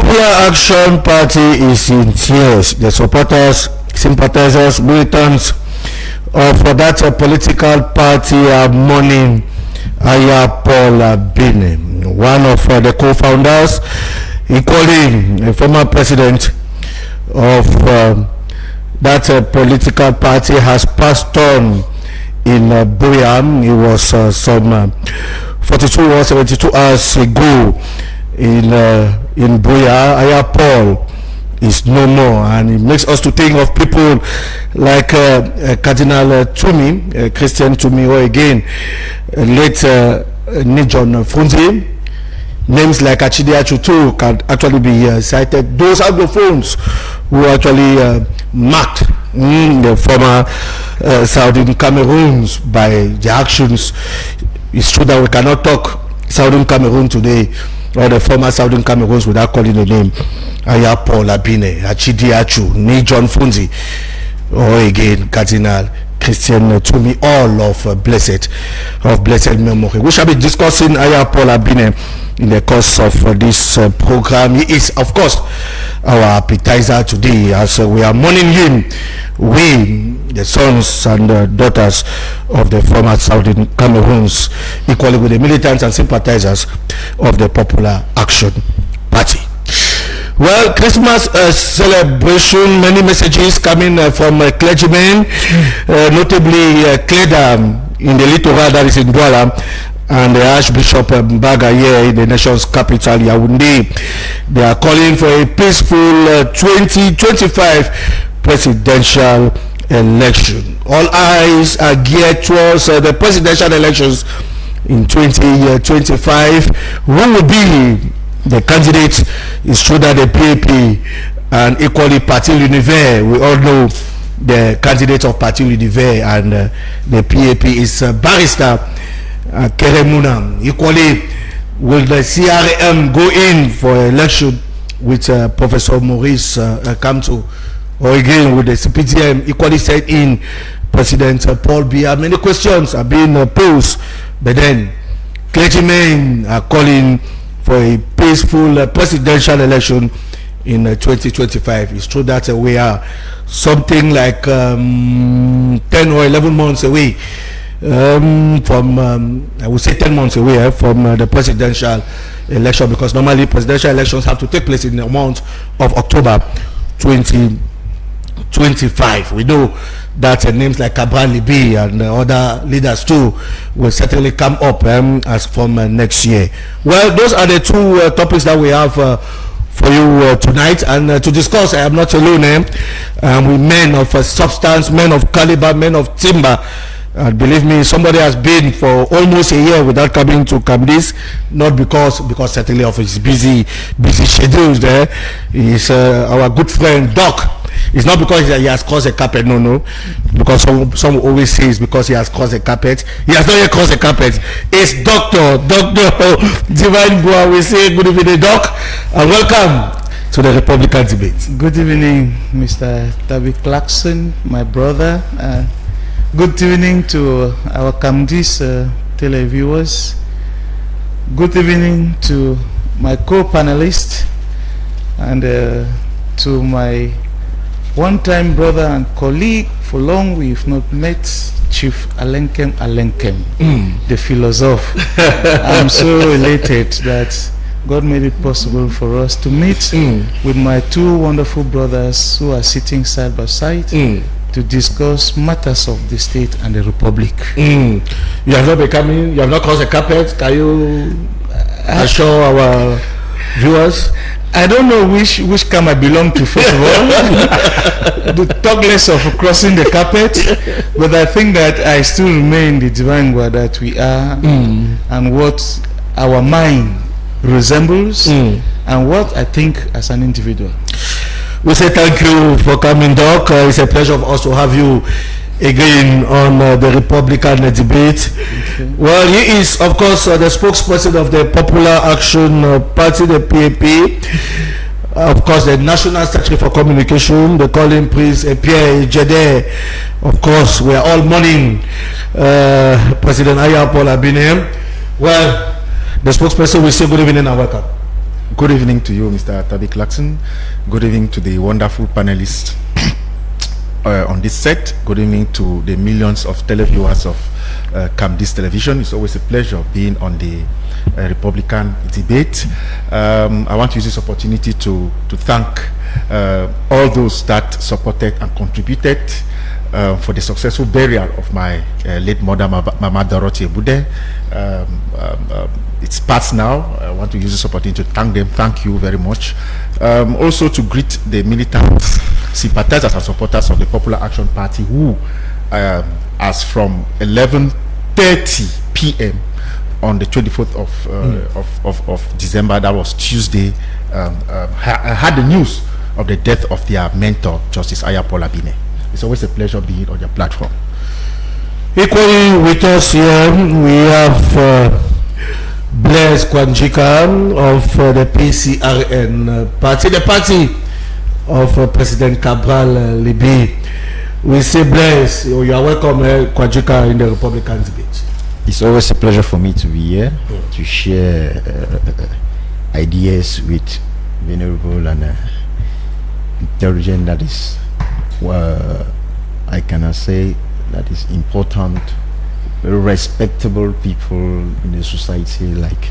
Popular Action Party is in tears. The supporters, sympathizers, militants of that political party are mourning Aya Paul Abine, one of the co-founders, equally a former president of that political party, has passed on in Buea. It was some 42 or 72 hours ago in Buea. Aya Paul is no more, and it makes us to think of people like Cardinal Tumi, Christian Tumi, or again late Nijon Funzi. Names like Achidi Achu too can actually be cited. Those Anglophones who actually marked the former Southern Cameroons by their actions. It's true that we cannot talk Southern Cameroon today, or the former Southern Cameroons, without calling the name Aya Paul Abine, Achidi Achu, Nijon Funzi, or again Cardinal Christian Tumi, all of blessed memory. We shall be discussing Aya Paul Abine in the course of this program. He is, of course, our appetizer today, as we are mourning him. We, the sons and daughters of the former Southern Cameroons, equally with the militants and sympathizers of the Popular Action Party. Well, Christmas celebration, many messages coming from clergymen, notably Kleda in the Littoral, that is in Douala, and the Archbishop Mbaga here in the nation's capital, Yaoundé. They are calling for a peaceful 2025 presidential election. All eyes are geared towards the presidential elections in 2025. Who will be the candidate? Is true that the PAP and equally Parti l'Univers, we all know the candidate of Parti l'Univers and the PAP is Barrister Keremuna. Equally, will the CRM go in for election with Professor Maurice Kamto, or again with the CPTM equally set in President Paul Biya? Many questions are being posed, but then clergymen are calling for a peaceful presidential election in 2025. It's true that we are something like 10 or 11 months away from I would say 10 months away from the presidential election, because normally presidential elections have to take place in the month of October 2025. We know that names like Cabral Libi and other leaders too will certainly come up as from next year. Well, those are the two topics that we have for you tonight, and to discuss. I am not alone. We men of substance, men of caliber, men of timber. Believe me, somebody has been for almost a year without coming to Camdis, not because certainly of his busy schedules. There is our good friend Doc. It's not because he has caused a carpet, no, because some always say it's because he has caused a carpet. He has not yet caused a carpet. It's Dr. Divine Boa. We say good evening, Doc, and welcome to the Republican debate. Good evening, Mr. Tabi Clarkson, my brother. Good evening to our Camdis televiewers. Good evening to my co-panelists and to my one-time brother and colleague. For long we've not met, Chief Alenkem, the philosopher. I'm so elated that God made it possible for us to meet with my two wonderful brothers who are sitting side by side to discuss matters of the state and the republic. You have not been coming, you have not caused a carpet. Can you assure our viewers? I don't know which camp I belong to, first of all. The talk less of crossing the carpet, but I think that I still remain the divine God that we are, and what our mind resembles, and what I think as an individual. We say thank you for coming, Doc. It's a pleasure for us to have you again on the Republican debate. Okay. Well, he is, of course, the spokesperson of the Popular Action Party, the PAP. Of course, the National Secretary for Communication, the calling Prince Pierre Jede. Of course, we are all mourning President Aya Paul Abine. Well, the spokesperson will say good evening and welcome. Good evening to you, Mr. Tabi Clarkson. Good evening to the wonderful panelists on this set. Good evening to the millions of televiewers of CAMDIS television. It's always a pleasure being on the Republican debate. I want to use this opportunity to thank all those that supported and contributed for the successful burial of my late mother, Mama Dorothy Ebude. It's past now. I want to use this opportunity to thank them. Thank you very much. Also to greet the militant sympathizers and supporters of the Popular Action Party who, as from 11:30 p.m. on the 24th of December, that was Tuesday, had the news of the death of their mentor, Justice Ayapola Bine. It's always a pleasure being on your platform. Equally with us here, we have Blaise Kwanjika of the PCRN party, the party of President Cabral Libby. We say, Blaise, you are welcome, Kwanjika, in the Republican debate. It's always a pleasure for me to be here to share ideas with venerable and intelligent, that is, I cannot say that is important, very respectable people in the society, like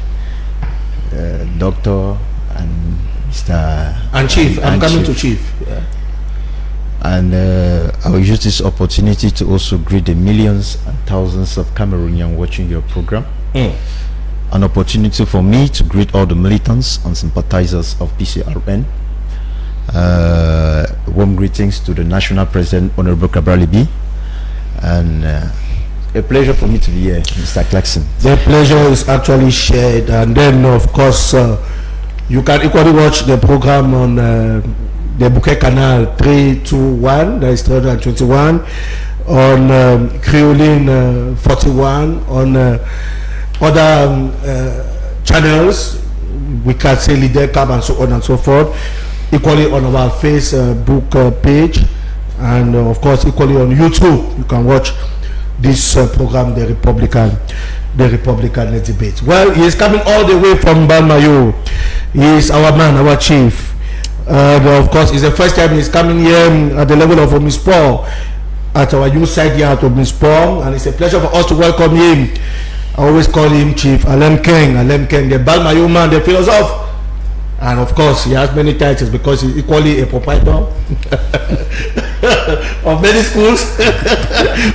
Doctor and Mr. And Chief, I'm coming to Chief. Yeah. And I will use this opportunity to also greet the millions and thousands of Cameroonians watching your program. An opportunity for me to greet all the militants and sympathizers of PCRN. Warm greetings to the National President, Honorable Cabral Libby. And a pleasure for me to be here, Mr. Clarkson. The pleasure is actually shared. And then, of course, you can equally watch the program on the Bouquet Canal 321, that is 321, on Creoline 41, on other channels, we can say Leader Cab and so on and so forth, equally on our Facebook page, and of course equally on YouTube. You can watch this program, the Republican debate. Well, he is coming all the way from Balmayo. He is our man, our chief. Of course, it's the first time he's coming here at the level of Omispor, at our youth side here at Omispor, and it's a pleasure for us to welcome him. I always call him Chief Alem Keng, the Balmayo man, the philosopher. And of course, he has many titles because he's equally a proprietor of many schools.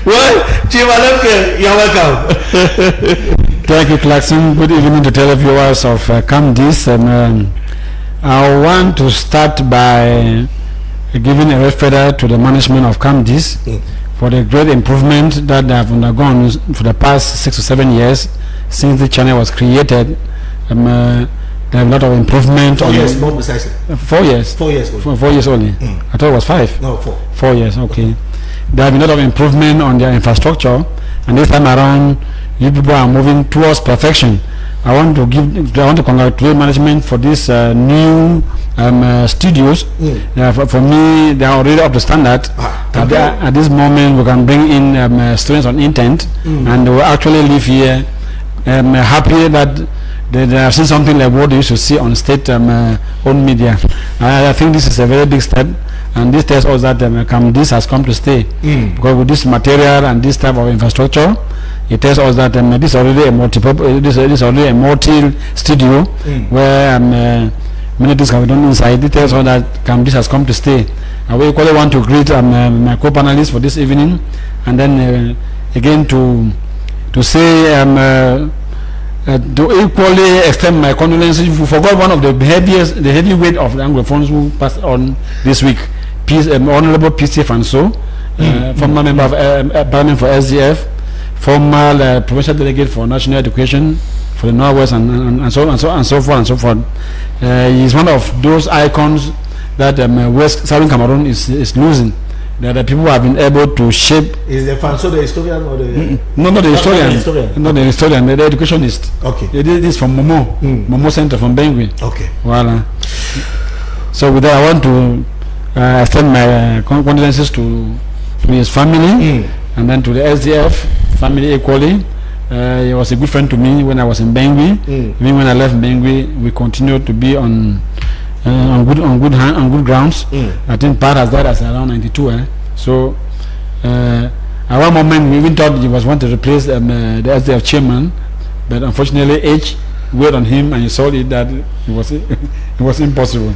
Well, Chief Alem Keng, you're welcome. Thank you, Clarkson. Good evening to televiewers of CAMDIS. I want to start by giving a referral to the management of CAMDIS for the great improvement that they have undergone for the past 6 or 7 years since the channel was created. There are a lot of improvement. 4 years, more precisely. 4 years. 4 years only. 4 years only. I thought it was 5. No, 4. 4 years. Okay. There have been a lot of improvement on their infrastructure, and this time around, you people are moving towards perfection. I want to congratulate management for this new studios. For me, they are already up to standard. At this moment, we can bring in students on intent, and they will actually live here. Happy that they have seen something like what they used to see on state-owned media. I think this is a very big step, and this tells us that CAMDIS has come to stay. Because with this material and this type of infrastructure, it tells us that this is already a multi-studio where many things can be done inside. It tells us that CAMDIS has come to stay. And we equally want to greet my co-panelists for this evening, and then again to say to equally extend my condolences. We forgot one of the heavyweight of the Anglophones who passed on this week, Honorable P.C. Fanso, former member of Parliament for SDF, former provincial delegate for national education for the Northwest, and so forth. He is one of those icons that Southern Cameroon is losing. That the people have been able to shape. Is the Fanso the historian or the? No, not the historian. Not the historian. The educationist. Okay. This is from Momo. Momo Center from Bangui. Okay. Voila. So with that, I want to extend my condolences to his family, and then to the SDF family equally. He was a good friend to me when I was in Bangui. Even when I left Bangui, we continued to be on good grounds. I think Pat has died as around 92. So at one moment we even thought he was wanting to replace the SDF chairman, but unfortunately age weighed on him, and he saw it that it was impossible.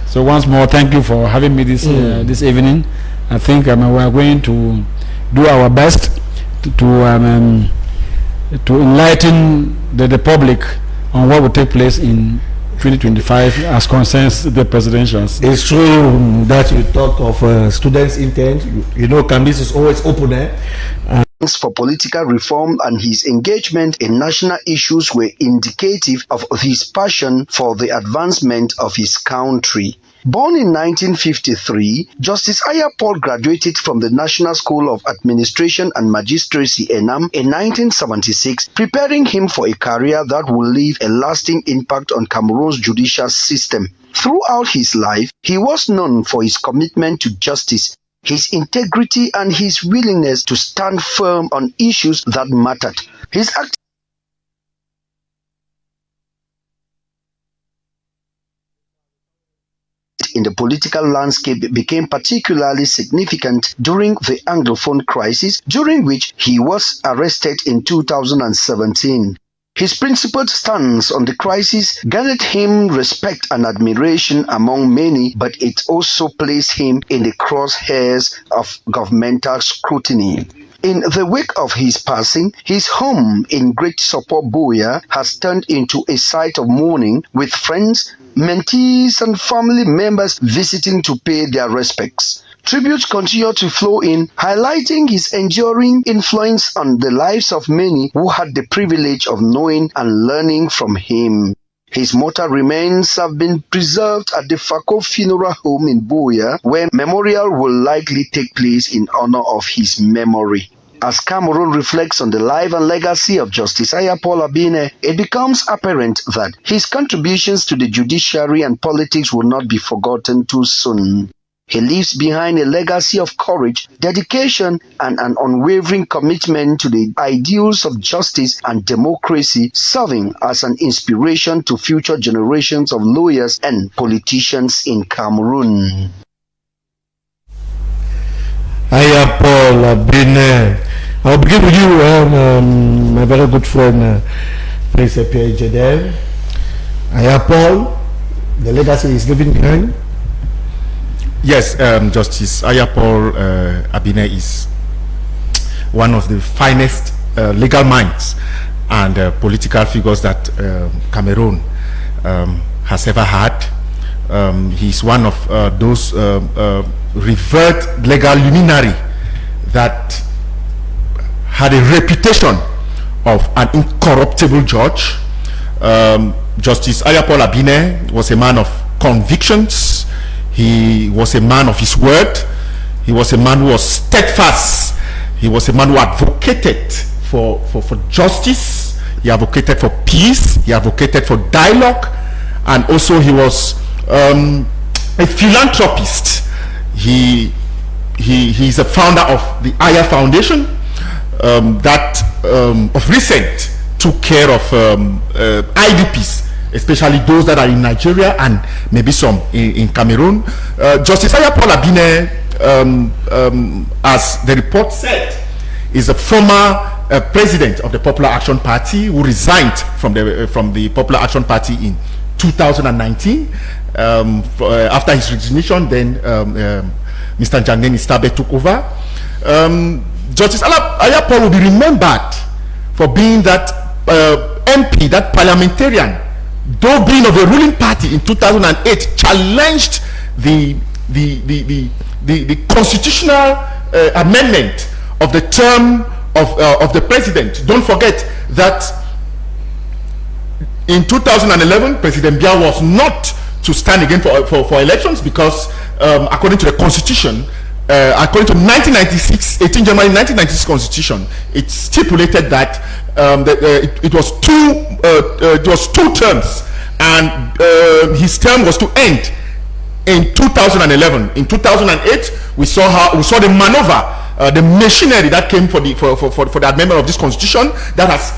So once more, thank you for having me this evening. I think we are going to do our best to enlighten the public on what will take place in 2025 as concerns the presidentials. It's true that you talk of students' intent. You know, Kambis is always open. For political reform and his engagement in national issues were indicative of his passion for the advancement of his country. Born in 1953, Justice Aya Paul graduated from the National School of Administration and Magistracy (ENAM) in 1976, preparing him for a career that will leave a lasting impact on Cameroon's judicial system. Throughout his life, he was known for his commitment to justice, his integrity, and his willingness to stand firm on issues that mattered. His in the political landscape became particularly significant during the Anglophone crisis, during which he was arrested in 2017. His principled stance on the crisis garnered him respect and admiration among many, but it also placed him in the crosshairs of governmental scrutiny. In the wake of his passing, his home in Great Support Buea has turned into a site of mourning, with friends, mentees, and family members visiting to pay their respects. Tributes continue to flow in, highlighting his enduring influence on the lives of many who had the privilege of knowing and learning from him. His mortal remains have been preserved at the Fako Funeral Home in Buea, where memorial will likely take place in honor of his memory. As Cameroon reflects on the life and legacy of Justice Aya Paul Abine, it becomes apparent that his contributions to the judiciary and politics will not be forgotten too soon. He leaves behind a legacy of courage, dedication, and an unwavering commitment to the ideals of justice and democracy, serving as an inspiration to future generations of lawyers and politicians in Cameroon. Aya Paul Abine. I'll begin with you, my very good friend, Prince Pierre Jedel. Aya Paul, the legacy is leaving behind. Yes, Justice Aya Paul Abine is one of the finest legal minds and political figures that Cameroon has ever had. He's one of those revered legal luminary that had a reputation of an incorruptible judge. Justice Aya Paul Abine was a man of convictions. He was a man of his word. He was a man who was steadfast. He was a man who advocated for justice. He advocated for peace. He advocated for dialogue. And also he was a philanthropist. He's a founder of the Aya Foundation that of recent took care of IDPs, especially those that are in Nigeria and maybe some in Cameroon. Justice Aya Paul Abine, as the report said, is a former president of the Popular Action Party who resigned from the Popular Action Party in 2019. After his resignation, then Mr. Njangeni Stabe took over. Justice Aya Paul will be remembered for being that MP, that parliamentarian, though being of the ruling party in 2008, challenged the constitutional amendment of the term of the president. Don't forget that in 2011, President Biya was not to stand again for elections because, according to the constitution, according to 18 January 1996 constitution, it stipulated that it was two terms, and his term was to end in 2011. In 2008, we saw the maneuver the machinery that came for the amendment of this constitution that has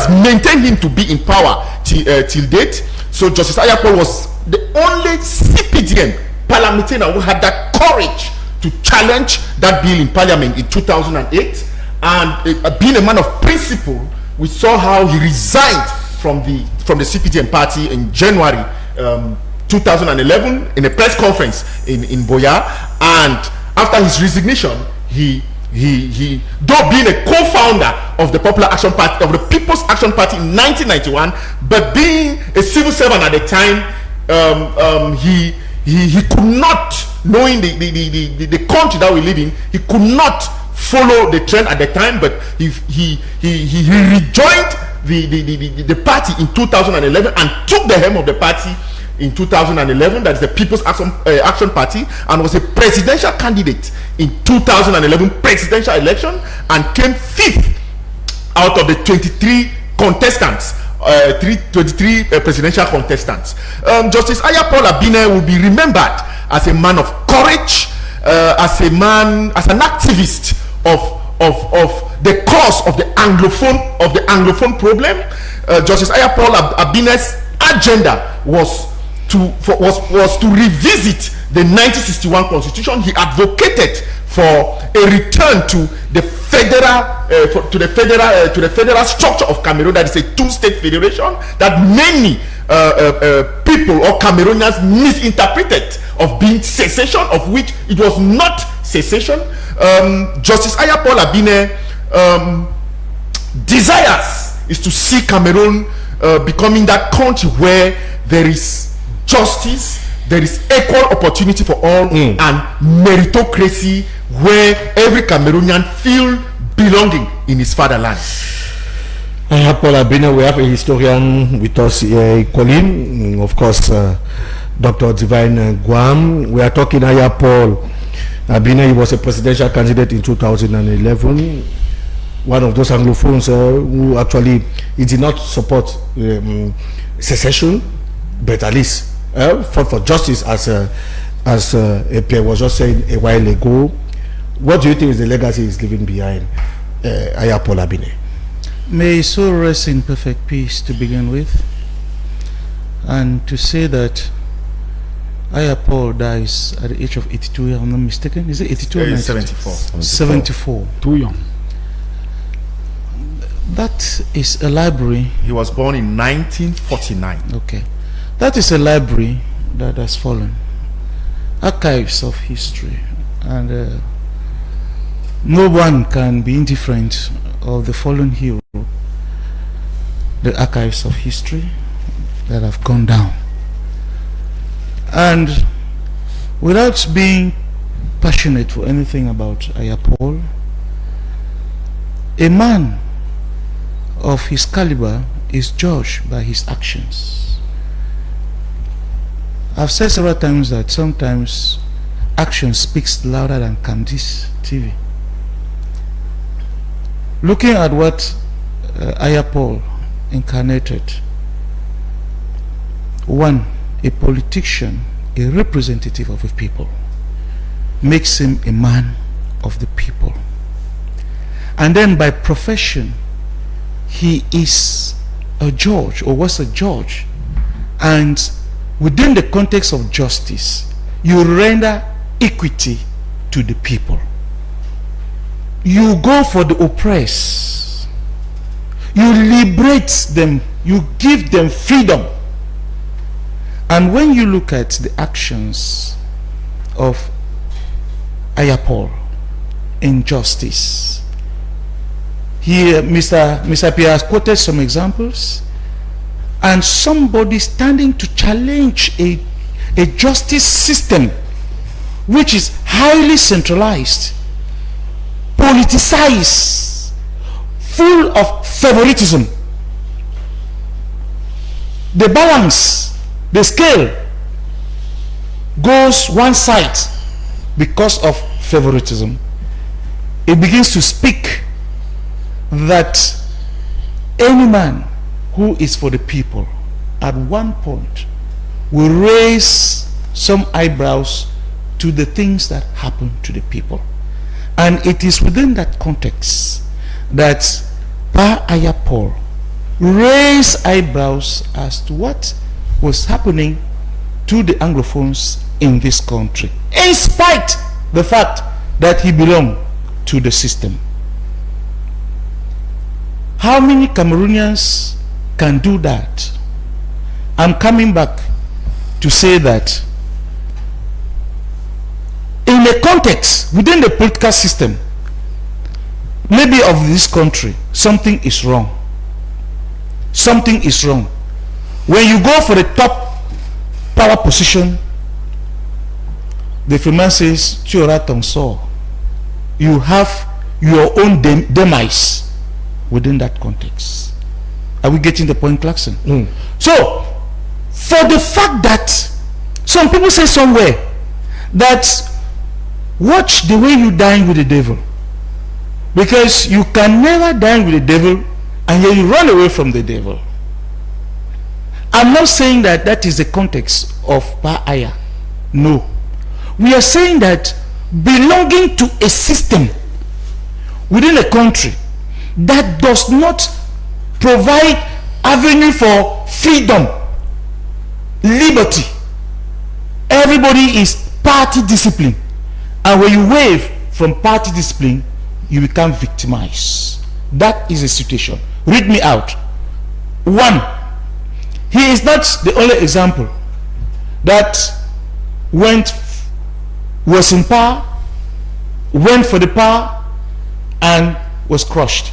maintained him to be in power till date. So Justice Ayapol was the only CPDM parliamentarian who had that courage to challenge that bill in parliament in 2008, and being a man of principle, we saw how he resigned from the CPDM party in January 2011 in a press conference in Boya, and after his resignation, he though being a co-founder of the Popular Action Party, of the People's Action Party in 1991, but being a civil servant at the time, he could not, knowing the country that we live in, he could not follow the trend at the time, but he rejoined the party in 2011 and took the helm of the party in 2011, that is the People's Action Party, and was a presidential candidate in 2011 presidential election, and came 5th out of the 23 contestants, 23 presidential contestants. Justice Ayapol Abine will be remembered as a man of courage, as an activist of the cause of the Anglophone problem. Justice Ayapol Abine's agenda was to revisit the 1961 constitution. He advocated for a return to the federal structure of Cameroon, that is a two-state federation that many people or Cameroonians misinterpreted of being secession, of which it was not secession. Justice Ayapol Abine desires is to see Cameroon becoming that country where there is justice, there is equal opportunity for all, and meritocracy, where every Cameroonian feel belonging in his fatherland. Ayapol Abine, we have a historian with us here, Colin, of course, Dr. Divine Guam. We are talking Ayapol Abine. He was a presidential candidate in 2011. One of those Anglophones who actually he did not support secession, but at least fought for justice, as Pierre was just saying a while ago. What do you think is the legacy he's leaving behind, Ayapol Abine? May his soul rest in perfect peace, to begin with, and to say that Ayapol dies at the age of 82, if I'm not mistaken. Is it 82 or 74? 74. Too young. That is a library. He was born in 1949. Okay. That is a library that has fallen. Archives of history. And no one can be indifferent of the fallen hero. The archives of history that have gone down. And without being passionate for anything about Ayapol, a man of his caliber is judged by his actions. I've said several times that sometimes action speaks louder than Camdis TV. Looking at what Ayapol incarnated, one, a politician, a representative of a people, makes him a man of the people. And then by profession, he is a judge, or was a judge, and within the context of justice, you render equity to the people. You go for the oppressed. You liberate them. You give them freedom. And when you look at the actions of Ayapol in justice, here Mr. Pierre has quoted some examples, and somebody standing to challenge a justice system which is highly centralized, politicized, full of favoritism. The balance, the scale goes one side because of favoritism. It begins to speak that any man who is for the people at one point will raise some eyebrows to the things that happen to the people. And it is within that context that Pa Aya Paul raised eyebrows as to what was happening to the Anglophones in this country, in spite the fact that he belonged to the system. How many Cameroonians can do that? I'm coming back to say that in a context within the political system, maybe of this country, something is wrong. Something is wrong. When you go for the top power position, the Freeman says, Chiora Tongso, you have your own demise within that context. Are we getting the point, Clarkson? So, for the fact that some people say somewhere that watch the way you dine with the devil, because you can never dine with the devil and yet you run away from the devil. I'm not saying that that is the context of Pa Aya. No. We are saying that belonging to a system within a country that does not provide avenue for freedom, liberty, everybody is party discipline, and when you wave from party discipline, you become victimized. That is a situation. Read me out. One, he is not the only example that was in power, went for the power, and was crushed.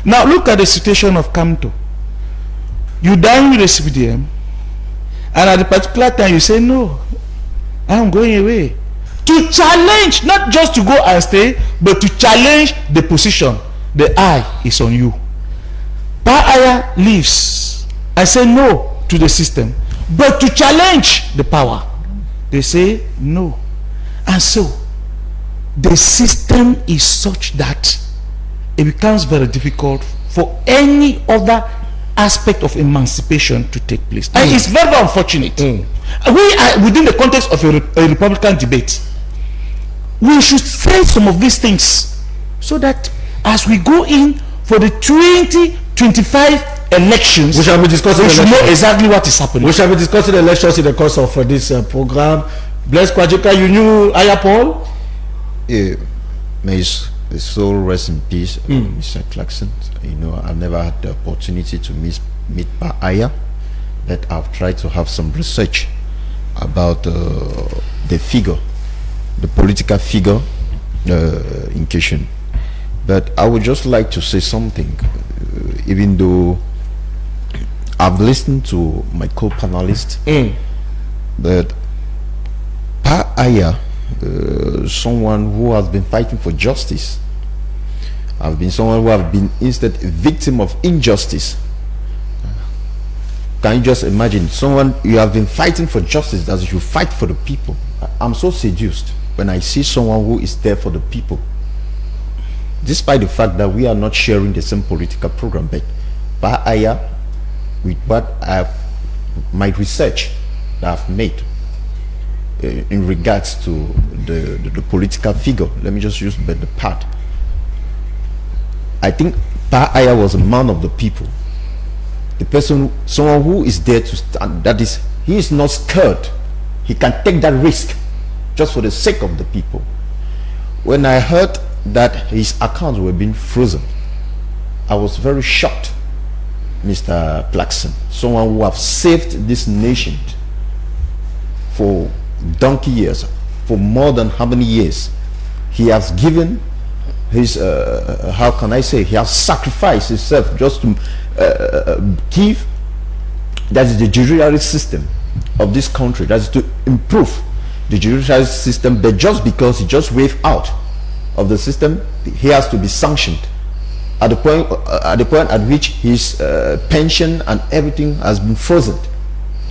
Now look at the situation of Kamto. You dine with the CPDM, and at a particular time you say, no, I'm going away. To challenge, not just to go and stay, but to challenge the position. The eye is on you. Pa Aya leaves and say no to the system, but to challenge the power, they say no. And so the system is such that it becomes very difficult for any other aspect of emancipation to take place. And it's very unfortunate. We are within the context of a Republican debate. We should say some of these things so that as we go in for the 2025 elections, We shall be discussing we should know elections. exactly what is happening. We shall be discussing elections in the course of this program. Bless Kwajika, you knew Aya Paul? May his soul rest in peace, Mr. Clarkson. You know, I've never had the opportunity to meet Pa Aya, but I've tried to have some research about the figure, the political figure in question. But I would just like to say something, even though I've listened to my co-panelist, but Pa Aya, someone who has been fighting for justice, I've been someone who have been instead a victim of injustice. Can you just imagine someone, you have been fighting for justice, that you fight for the people? I'm so seduced when I see someone who is there for the people, despite the fact that we are not sharing the same political program. But Pa Aya, with what my research that I've made in regards to the political figure, let me just use the part. I think Pa Aya was a man of the people, the person, someone who is there to stand. That is, he is not scared. He can take that risk just for the sake of the people. When I heard that his accounts were being frozen, I was very shocked, Mr. Clarkson, someone who have saved this nation for donkey years, for more than how many years. He has given his how can I say, he has sacrificed himself just to give, that is the judiciary system of this country, that is to improve the judiciary system. But just because he just waved out of the system, he has to be sanctioned at the point at which his pension and everything has been frozen.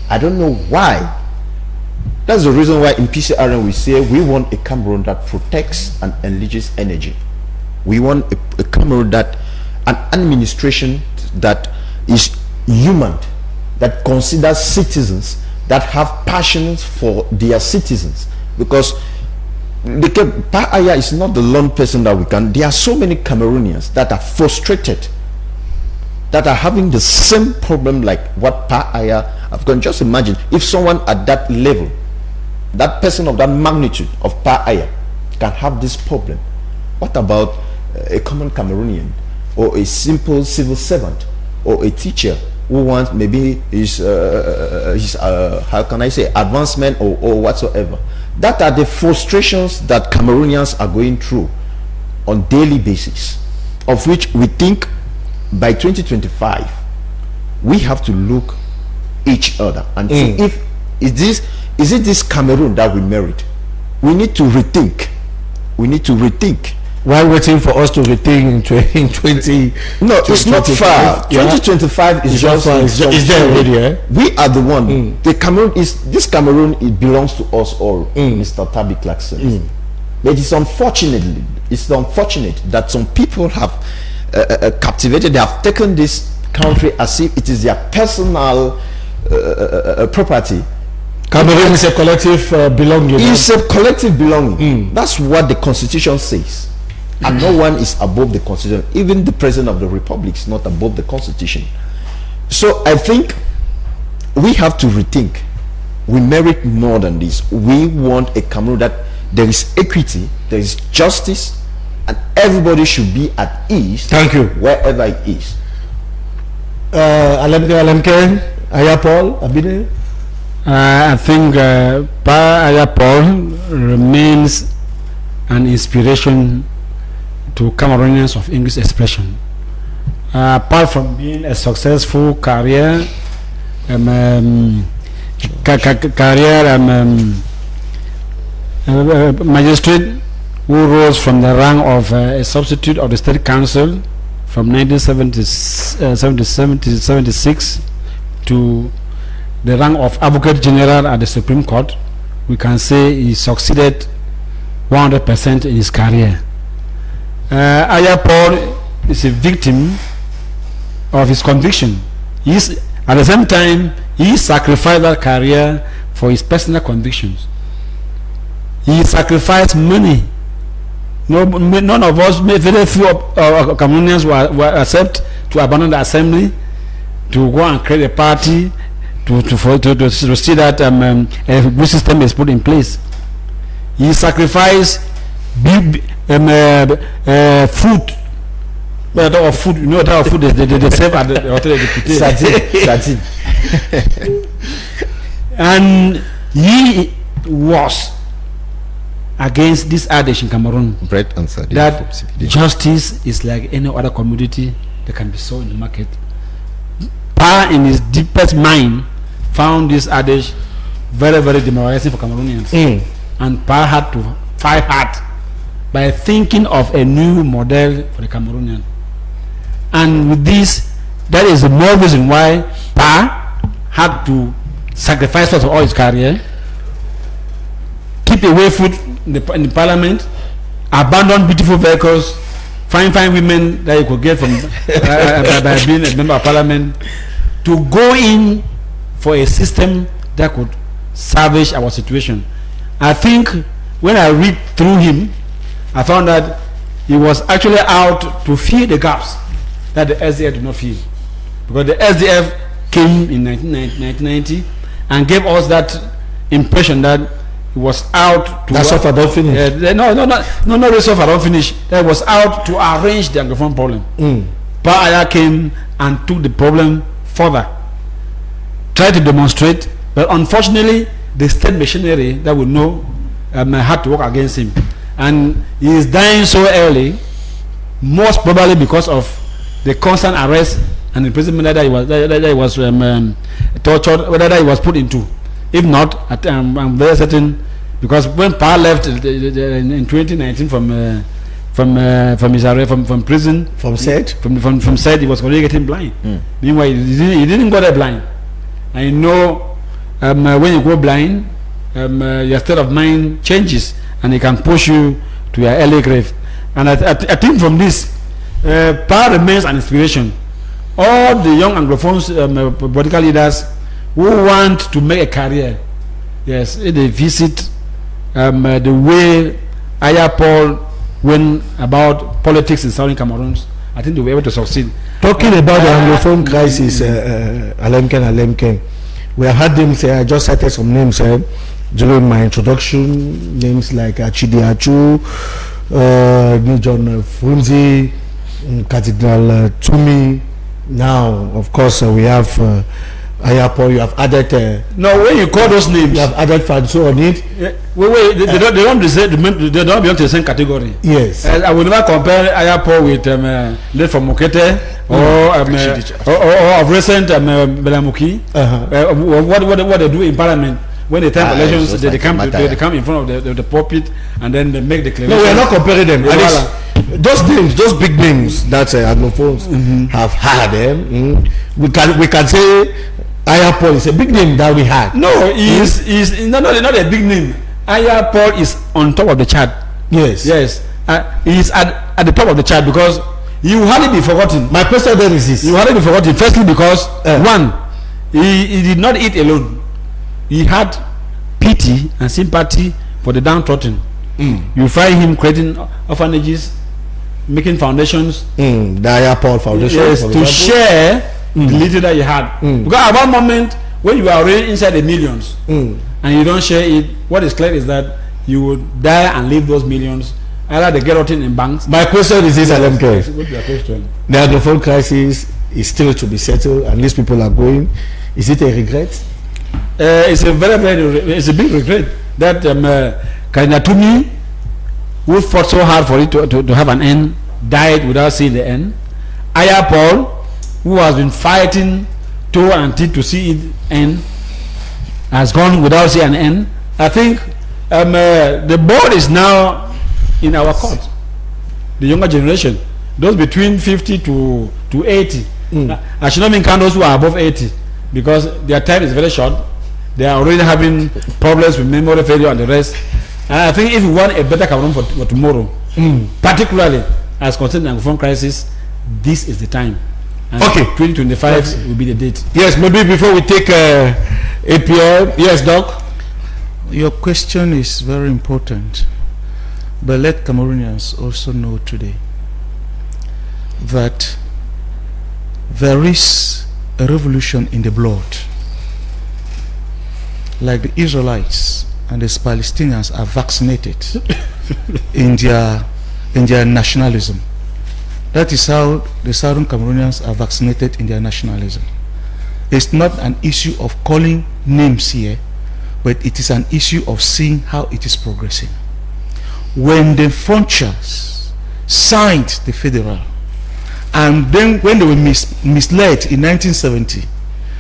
I don't know why. That's the reason why in PCRN we say we want a Cameroon that protects and enriches energy. We want a Cameroon that, an administration that is human, that considers citizens, that have passions for their citizens. Because Pa Aya is not the lone person that we can. There are so many Cameroonians that are frustrated, that are having the same problem like what Pa Aya have gone. Just imagine if someone at that level, that person of that magnitude of Pa Aya, can have this problem. What about a common Cameroonian, or a simple civil servant, or a teacher who wants maybe his how can I say, advancement or whatsoever? That are the frustrations that Cameroonians are going through on daily basis, of which we think by 2025 we have to look each other and see if is it this Cameroon that we merit. We need to rethink. While waiting for us to rethink in 20. No, it's not far. 2025 is just is there already, eh? We are the one. The Cameroon is this Cameroon. It belongs to us all, Mr. Tabi Clarkson. But it's unfortunate that some people have captivated. They have taken this country as if it is their personal property. Cameroon is a collective belonging. It's a collective belonging. That's what the Constitution says. And no one is above the Constitution. Even the President of the Republic is not above the Constitution. So I think we have to rethink. We merit more than this. We want a Cameroon that there is equity, there is justice, and everybody should be at ease. Thank you. Wherever it is. Alemken, Aya Paul, Abide. I think Pa Aya Paul remains an inspiration to Cameroonians of English expression. Apart from being a successful career, magistrate who rose from the rank of a substitute of the State Council from 1976 to the rank of Advocate General at the Supreme Court, we can say he succeeded 100% in his career. Aya Paul is a victim of his conviction. At the same time, he sacrificed that career for his personal convictions. He sacrificed money. None of us, very few Cameroonians were accept to abandon the assembly, to go and create a party, to see that a good system is put in place. He sacrificed food. What type of food? You know what type of food they serve at the hotel? Sardine. And he was against this adage in Cameroon, Bread and sardine, that justice is like any other commodity that can be sold in the market. Pa, in his deepest mind, found this adage very, very demoralizing for Cameroonians. And Pa had to fight hard by thinking of a new model for the Cameroonian. And with this, that is the more reason why Pa had to sacrifice first of all his career, keep away food in the parliament, abandon beautiful vehicles, fine women that you could get from by being a member of parliament, to go in for a system that could salvage our situation. I think when I read through him, I found that he was actually out to fill the gaps that the SDF did not fill, because the SDF came in 1990 and gave us that impression that he was out to. That's what I don't finish. No, that's what I don't finish. That was out to arrange the Anglophone problem. Pa Aya came and took the problem further, tried to demonstrate, but unfortunately, the state machinery that we know had to work against him, and he is dying so early, most probably because of the constant arrest and imprisonment that he was tortured, whether that he was put into. If not, I'm very certain, because when Pa left in 2019 from prison, From SED? from SED, he was already getting blind. Meanwhile, he didn't go there blind. I know when you go blind, your state of mind changes, and it can push you to your early grave. And I think from this, Pa remains an inspiration. All the young Anglophones, political leaders who want to make a career, yes, they visit the way Aya Paul went about politics in Southern Cameroon, I think they were able to succeed. Talking about the Anglophone crisis, Alemken, we have had them say, I just cited some names during my introduction, names like Chidi Achu, John Frunzi, Cathedral Tumi. Now, of course, we have Aya Paul. You have added. No, when you call those names, you have added Fanso on it. Wait, they don't belong to the same category. Yes. I will never compare Aya Paul with Late from Mokete or of recent Belamuki. What they do in Parliament. When they time elections, they come in front of the pulpit and then they make declarations. No, we are not comparing them. Those names, those big names that Anglophones have had, we can say Aya Paul is a big name that we had. No, he's not a big name. Aya Paul is on top of the chart. Yes. He's at the top of the chart because he will hardly be forgotten. My question then is this: you will hardly be forgotten. Firstly, because one, he did not eat alone. He had pity and sympathy for the downtrodden. You find him creating orphanages, making foundations. The Aya Paul Foundation. Yes, to share the little that you had. Because at one moment, when you are already inside the millions and you don't share it, what is clear is that you will die and leave those millions. Either they get rotten in banks. My question is this, LMK. What's your question? The Anglophone crisis is still to be settled, and these people are going. Is it a regret? It's a big regret that Kainatumi, who fought so hard for it to have an end, died without seeing the end. Aya Paul, who has been fighting toe and teeth to see it end, has gone without seeing an end. I think the board is now in our court. The younger generation, those between 50 to 80. I should not mean count those who are above 80 because their time is very short. They are already having problems with memory failure and the rest. And I think if we want a better Cameroon for tomorrow, particularly as concerning the Anglophone crisis, this is the time. And 2025 will be the date. Yes, maybe before we take APL. Yes, Doc. Your question is very important, but let Cameroonians also know today that there is a revolution in the blood. Like the Israelites and the Palestinians are vaccinated in their nationalism. That is how the Southern Cameroonians are vaccinated in their nationalism. It's not an issue of calling names here, but it is an issue of seeing how it is progressing. When the Frontiers signed the federal, and then when they were misled in 1970,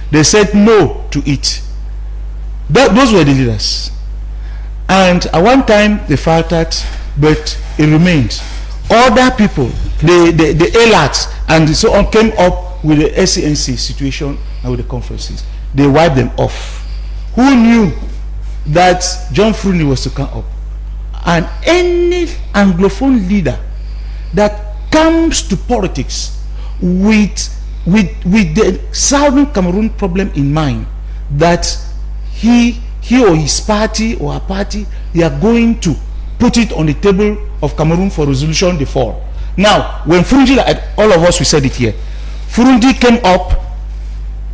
they said no to it. Those were the leaders. And at one time they faltered, but it remained. Other people, the ELATs and so on, came up with the SCNC situation and with the conferences. They wiped them off. Who knew that John Frunzi was to come up? And any Anglophone leader that comes to politics with the Southern Cameroon problem in mind, that he or his party or her party, they are going to put it on the table of Cameroon for resolution, they fall. Now, when Frunzi, all of us, we said it here, Frunzi came up,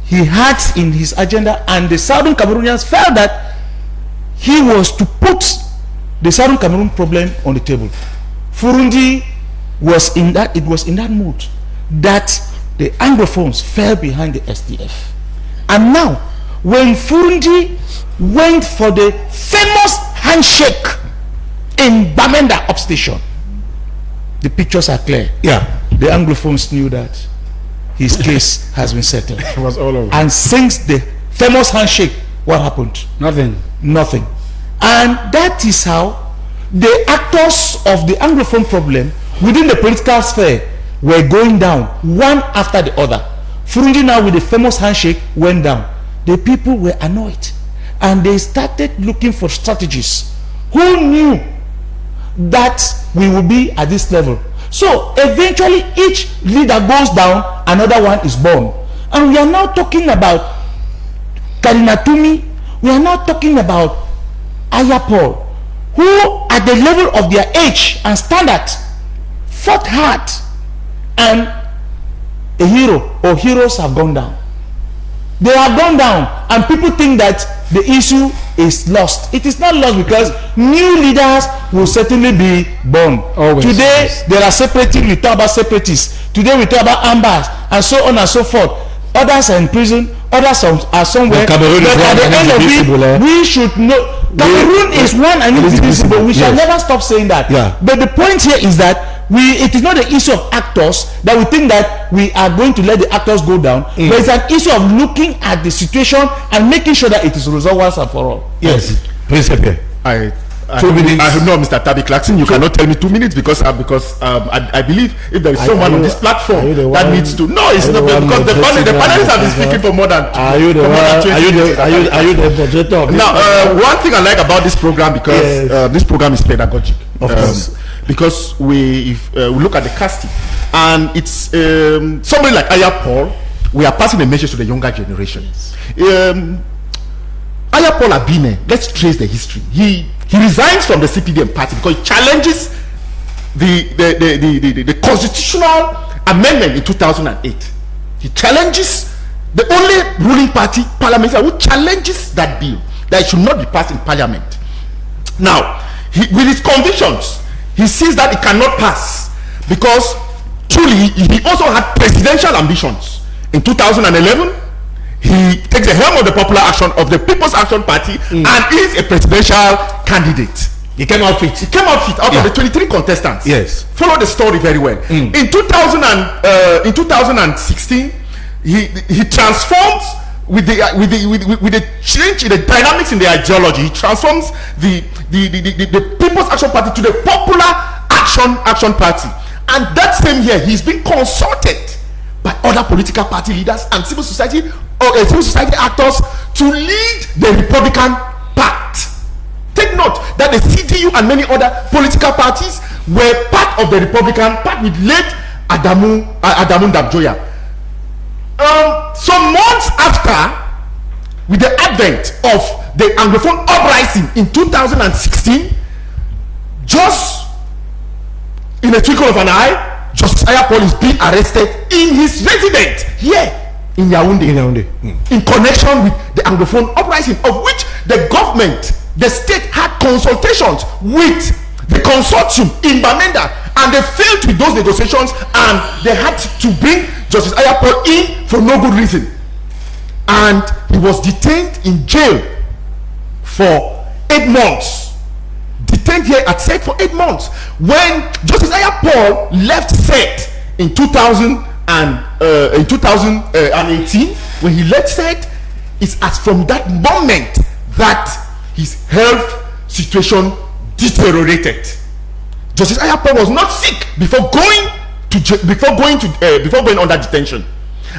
he had in his agenda, and the Southern Cameroonians felt that he was to put the Southern Cameroon problem on the table. Frunzi was in that, it was in that mood that the Anglophones fell behind the SDF. And now, when Frunzi went for the famous handshake in Bamenda upstation, the pictures are clear. Yeah. The Anglophones knew that his case has been settled. It was all over. And since the famous handshake, what happened? Nothing. And that is how the actors of the Anglophone problem within the political sphere were going down one after the other. Frunzi now with the famous handshake went down. The people were annoyed and they started looking for strategies. Who knew that we will be at this level? So eventually each leader goes down, another one is born. And we are now talking about Karinatumi, we are now talking about Aya Paul, who at the level of their age and standard fought hard, and a hero or heroes have gone down. They have gone down, and people think that the issue is lost. It is not lost, because new leaders will certainly be born. Always. Today there are separatists, we talk about separatists. Today we talk about ambas, and so on and so forth. Others are in prison, others are somewhere. But Cameroon is But at one the and end of indivisible, it, we should know Cameroon is one and indivisible. We shall Yes. never stop saying that. Yeah. But the point here is that it is not the issue of actors that we think that we are going to let the actors go down, but it's an issue of looking at the situation and making sure that it is resolved once and for all. Yes, Principe. I 2 minutes. I know, Mr. Tabi Clarkson, you cannot tell me 2 minutes because I believe if there is someone on this platform that needs to. No, it's not, because the panelists have been speaking for more than. Are you the one? Are you the moderator of this? Now, one thing I like about this program, because this program is pedagogic. Of course. Because we look at the casting, and it's somebody like Aya Paul, we are passing a message to the younger generation. Aya Paul Abine, let's trace the history. He resigns from the CPDM party because he challenges the constitutional amendment in 2008. He challenges the only ruling party parliamentary who challenges that bill, that it should not be passed in parliament. Now, with his convictions, he sees that it cannot pass because truly he also had presidential ambitions. In 2011, he takes the helm of the People's Action Party and is a presidential candidate. He came out fit. Out of the 23 contestants. Yes. Follow the story very well. In 2016, he transforms with the change in the dynamics in the ideology. He transforms the People's Action Party to the Popular Action Party, and that same year he's been consulted by other political party leaders and civil society actors to lead the Republican Pact. Take note that the CDU and many other political parties were part of the Republican Pact with late Adamu Dabjoya. Some months after, with the advent of the Anglophone uprising in 2016, just in a twinkle of an eye, Justice Aya Paul is being arrested in his residence here in Yaoundé. In connection with the Anglophone uprising, of which the government, the state, had consultations with the consortium in Bamenda, and they failed with those negotiations, and they had to bring Justice Aya Paul in for no good reason, and he was detained in jail for 8 months. Detained here at SET for 8 months. When Justice Aya Paul left SET in 2018, when he left SET, it's as from that moment that his health situation deteriorated. Justice Aya Paul was not sick before going under detention.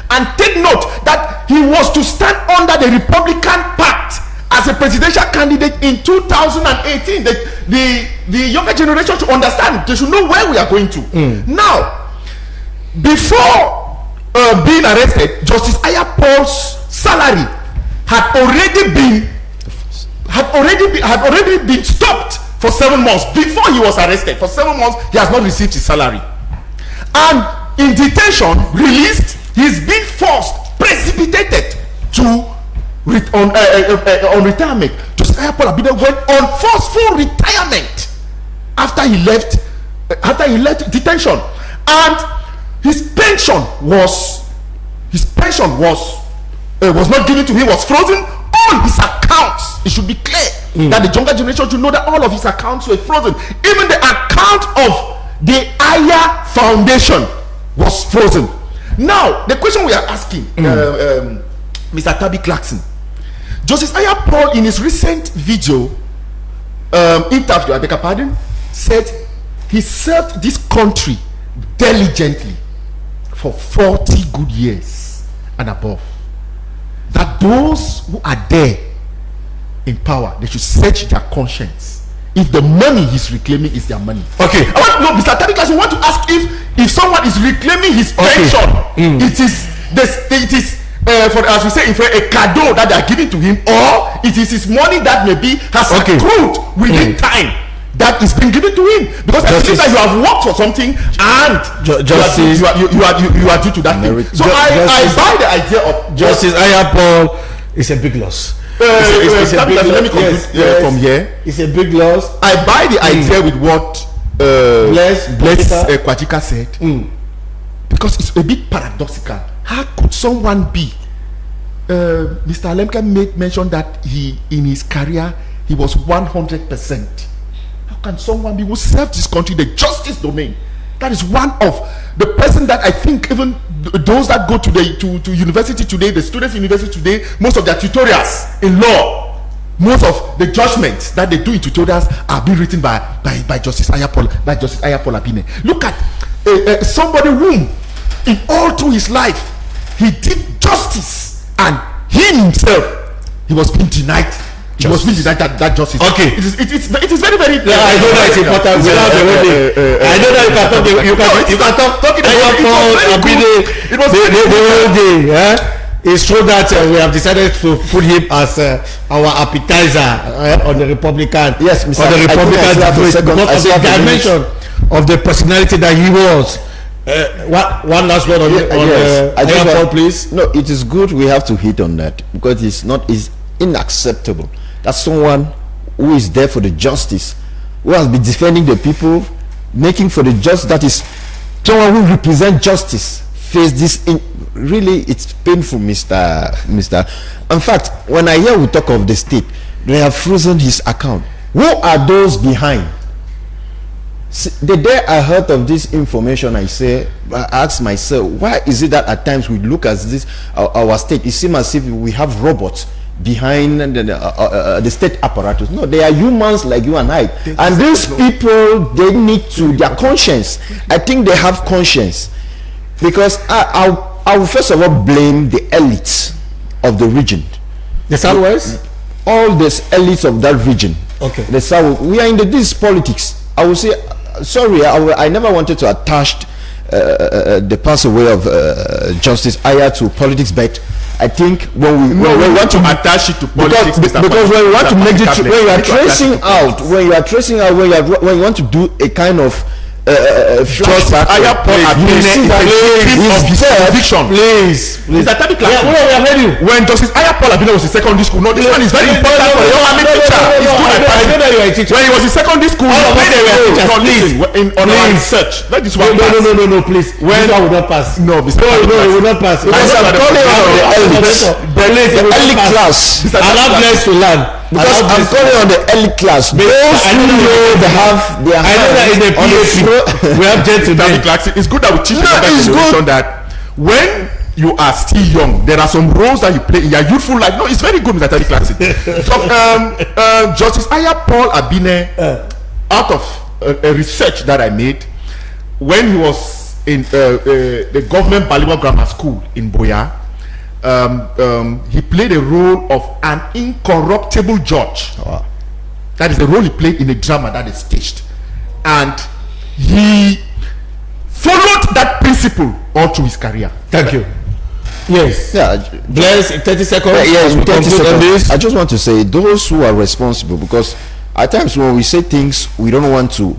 And take note that he was to stand under the Republican Pact as a presidential candidate in 2018. The younger generation should understand. They should know where we are going to. Now, before being arrested, Justice Aya Paul's salary had already been stopped for 7 months. Before he was arrested, for 7 months he has not received his salary, and in detention, released, he's been forced, precipitated to on retirement. Justice Aya Paul Abine went on forceful retirement after he left detention, and his pension was not given to him, was frozen. All his accounts, it should be clear that the younger generation should know that all of his accounts were frozen. Even the account of the Aya Foundation was frozen. Now, the question we are asking, Mr. Tabi Clarkson, Justice Aya Paul, in his recent video interview, I beg your pardon, said he served this country diligently for 40 good years and above. That those who are there in power, they should search their conscience if the money he's reclaiming is their money. Okay. I want to know, Mr. Tabi Clarkson, want to ask if someone is reclaiming his pension, it is for, as we say in French, a cadeau that they are giving to him, or it is his money that maybe has accrued within time. that is being given to him, because I believe that you have worked for something and Justice, you are due to that thing. So I buy the idea of Justice Ayapol is a big loss. It's a big let me conclude from here. It's a big loss. I buy the idea with what Bless Kwajika said, because it's a bit paradoxical. How could someone be? Mr. Alemka made mention that in his career he was 100%. How can someone be who served this country the justice domain? That is one of the person that I think even those that go to the to university today, the students in university today, most of their tutorials in law, most of the judgments that they do in tutorials are being written by Justice Ayapol Abine. Look at somebody whom in all through his life he did justice, and he himself he was being denied. He was being denied that justice. Okay, it is very very. I know that it's important. Without the wording, I know that you can talk talking about Abine. It was the whole day. It's true that we have decided to put him as our appetizer on the Republican. Yes, Mr. On the Republican debate, because of the dimension of the personality that he was. One last word on Ayapol, please. No, it is good. We have to hit on that, because it's unacceptable that someone who is there for the justice, who has been defending the people, making for the justice, that is someone who represents justice, face this really it's painful, Mr. In fact, when I hear we talk of the state, they have frozen his account. Who are those behind? The day I heard of this information, I asked myself, why is it that at times we look at this our state, it seems as if we have robots behind the state apparatus? No, they are humans like you and I, and these people, they need to, their conscience, I think they have conscience, because I will first of all blame the elites of the region, the Southwest, all these elites of that region. Okay, the South. We are in this politics. I will say, sorry, I never wanted to attach the pass away of Justice Aya to politics, but I think when we want to attach it to politics, because when we want to make it, when you are tracing out, when you want to do a kind of flashback, when Justice Ayapol Abine was in secondary school, no, this one is very important for a young army teacher. When he was in secondary school, in online research. That is why. No, please. When I will not pass. No, it will not pass. I'm calling on the elite class. Allah bless to learn. Because I'm calling on the elite class. Those who know they have their hands. I know that in the PhD we have gentlemen. It's good that we teach the generation that when you are still young, there are some roles that you play in your youthful life. No, it's very good, Mr. Classic. So, Justice Ayapol Abine, out of a research that I made, when he was in the government Baliwa Grammar School in Boya, he played a role of an incorruptible judge. Wow. That is the role he played in a drama that is staged, and he followed that principle all through his career. Thank you. Yes. Yeah. Bless, 30 seconds. Yes, 30 seconds. I just want to say, those who are responsible, because at times when we say things, we don't want to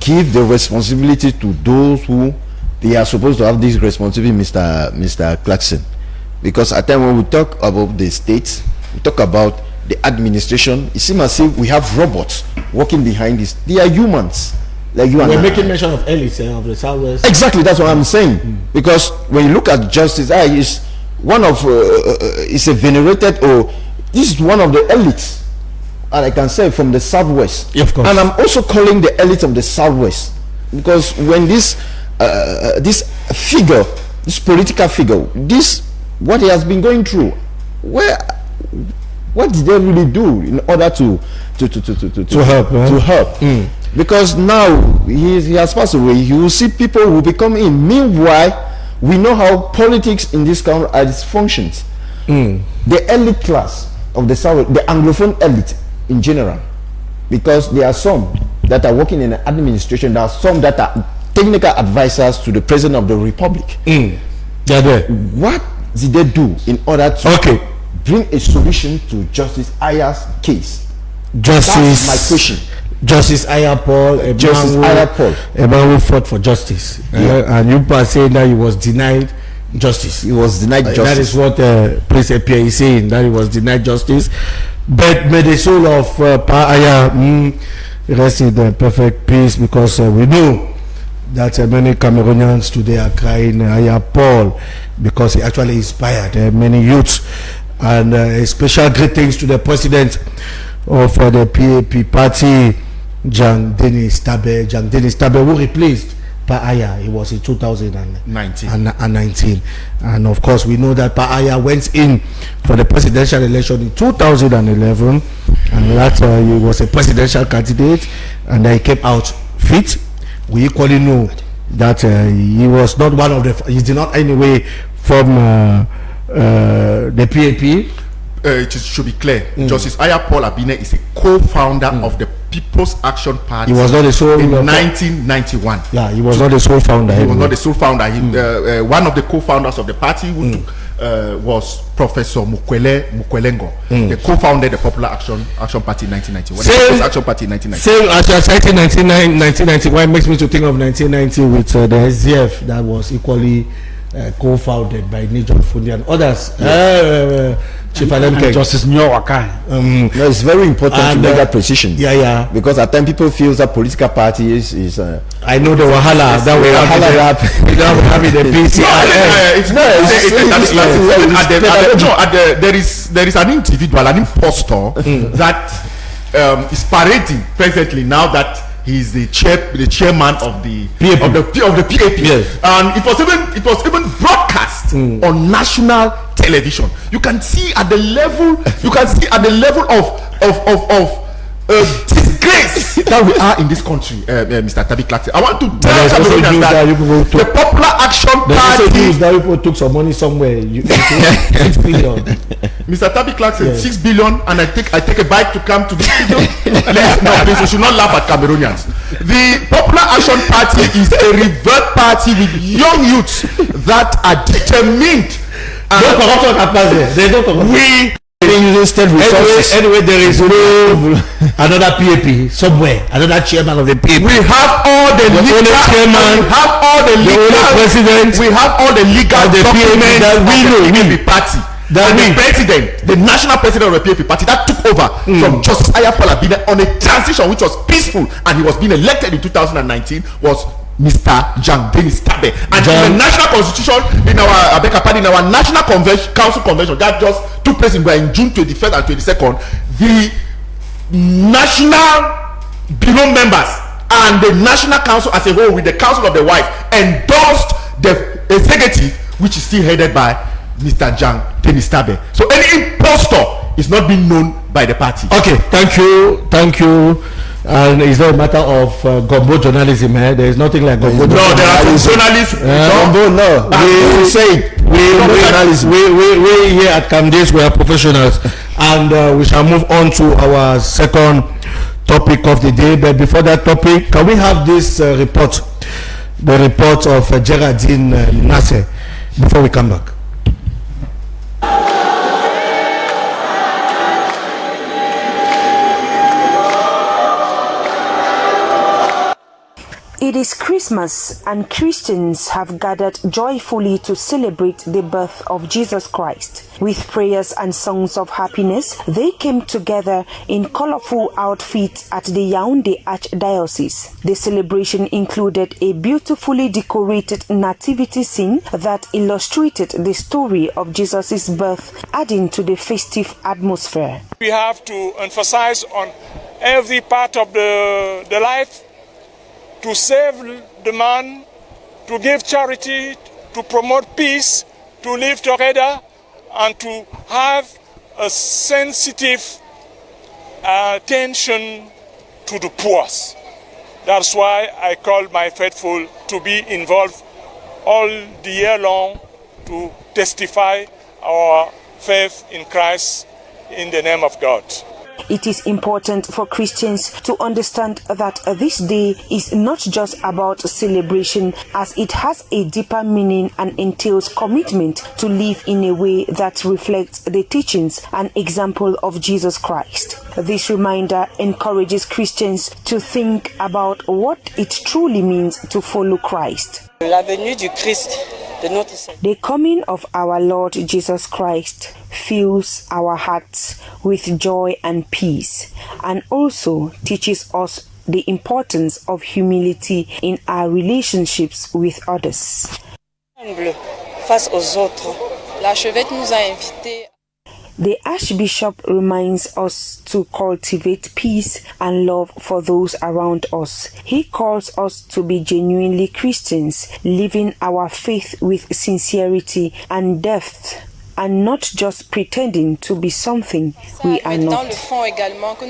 give the responsibility to those who they are supposed to have this responsibility, Mr. Clarkson. Because at times when we talk about the states, we talk about the administration, it seems as if we have robots working behind this. They are humans like you and I. We're making mention of elites of the Southwest. Exactly, that's what I'm saying. Because when you look at Justice Aya, is one of is a venerated, or this is one of the elites, and I can say from the Southwest. Yeah, of course. And I'm also calling the elites of the Southwest, because when this figure, this political figure, this what he has been going through, what did they really do in order to help? To help. Because now he has passed away, you will see people who become in. Meanwhile, we know how politics in this country are its functions. The elite class of the South, the Anglophone elite in general, because there are some that are working in the administration, there are some that are technical advisors to the President of the Republic. They are there. What did they do in order to bring a solution to Justice Aya's case? Justice. That's my question. Justice Ayapol, a man who fought for justice. And you are saying that he was denied justice. He was denied justice. That is what Prince Epie is saying, that he was denied justice. But may the soul of Pa Aya rest in perfect peace, because we know that many Cameroonians today are crying Ayapol, because he actually inspired many youths. And a special greetings to the president of the PAP party, Jean Denis Tabe, who replaced Pa Aya. He was in 2019. And of course, we know that Pa Aya went in for the presidential election in 2011, and that he was a presidential candidate, and he came out fit. We equally know that he was not one of the, he did not anyway from the PAP. It should be clear. Justice Ayapol Abine is a co-founder of the People's Action Party. He was not the sole in 1991. Yeah, he was not the sole founder. He was not the sole founder. One of the co-founders of the party who took, was Professor Mukwelengo. They co-founded the Popular Action Party in 1991. The People's Action Party in 1991. Same as you are citing 1991 makes me to think of 1990 with the SDF that was equally co-founded by Nijon Fundi and others. Chief Alemke, Justice Nyowaka. No, it's very important to make that precision. Yeah. Because at times people feel that political party is I know the wahala that we have in the PCRF. There is an individual, an impostor that is parading presently now that he is the chairman of the PAP. Yes. And it was even broadcast on national television. You can see at the level of disgrace that we are in this country, Mr. Tabi Clarkson. I want to tell Cameroonians that the Popular Action Party that people took some money somewhere. 6 billion. Mr. Tabi Clarkson, 6 billion, and I take a bike to come to this studio. Please, we should not laugh at Cameroonians. The Popular Action Party is a revert party with young youths that are determined. Anyway, there is another PAP somewhere, another chairman of the PAP. We have all the legal chairman. We have all the legal president. We have all the legal documents that we know. The party. The president, the national president of the PAP party that took over from Justice Ayapol Abine on a transition which was peaceful, and he was being elected in 2019 was Mr. Jean Denis Tabe. And in the national constitution, in our national council convention that just took place in June 21st and 22nd, the national bureau members and the national council as a whole, with the council of the wife, endorsed the executive, which is still headed by Mr. Jean Denis Tabe. So any impostor is not being known by the party. Okay, thank you. And it's not a matter of gumbo journalism. There is nothing like gumbo journalism. No, there are journalists. We here at Camdis, we are professionals, and we shall move on to our second topic of the day. But before that topic, can we have this report, the report of Geraldine Nasse, before we come back? It is Christmas, and Christians have gathered joyfully to celebrate the birth of Jesus Christ. With prayers and songs of happiness, they came together in colorful outfits at the Yaoundé Archdiocese. The celebration included a beautifully decorated nativity scene that illustrated the story of Jesus' birth, adding to the festive atmosphere. We have to emphasize on every part of the life, to save the man, to give charity, to promote peace, to live together, and to have a sensitive attention to the poor. That's why I call my faithful to be involved all the year long to testify our faith in Christ in the name of God. It is important for Christians to understand that this day is not just about celebration, as it has a deeper meaning and entails commitment to live in a way that reflects the teachings and example of Jesus Christ. This reminder encourages Christians to think about what it truly means to follow Christ. La venue du Christ, de notre Seigneur. The coming of our Lord Jesus Christ fills our hearts with joy and peace, and also teaches us the importance of humility in our relationships with others. Humble face aux autres. L'archevêque nous a invités. The Archbishop reminds us to cultivate peace and love for those around us. He calls us to be genuinely Christians, living our faith with sincerity and depth, and not just pretending to be something we are not.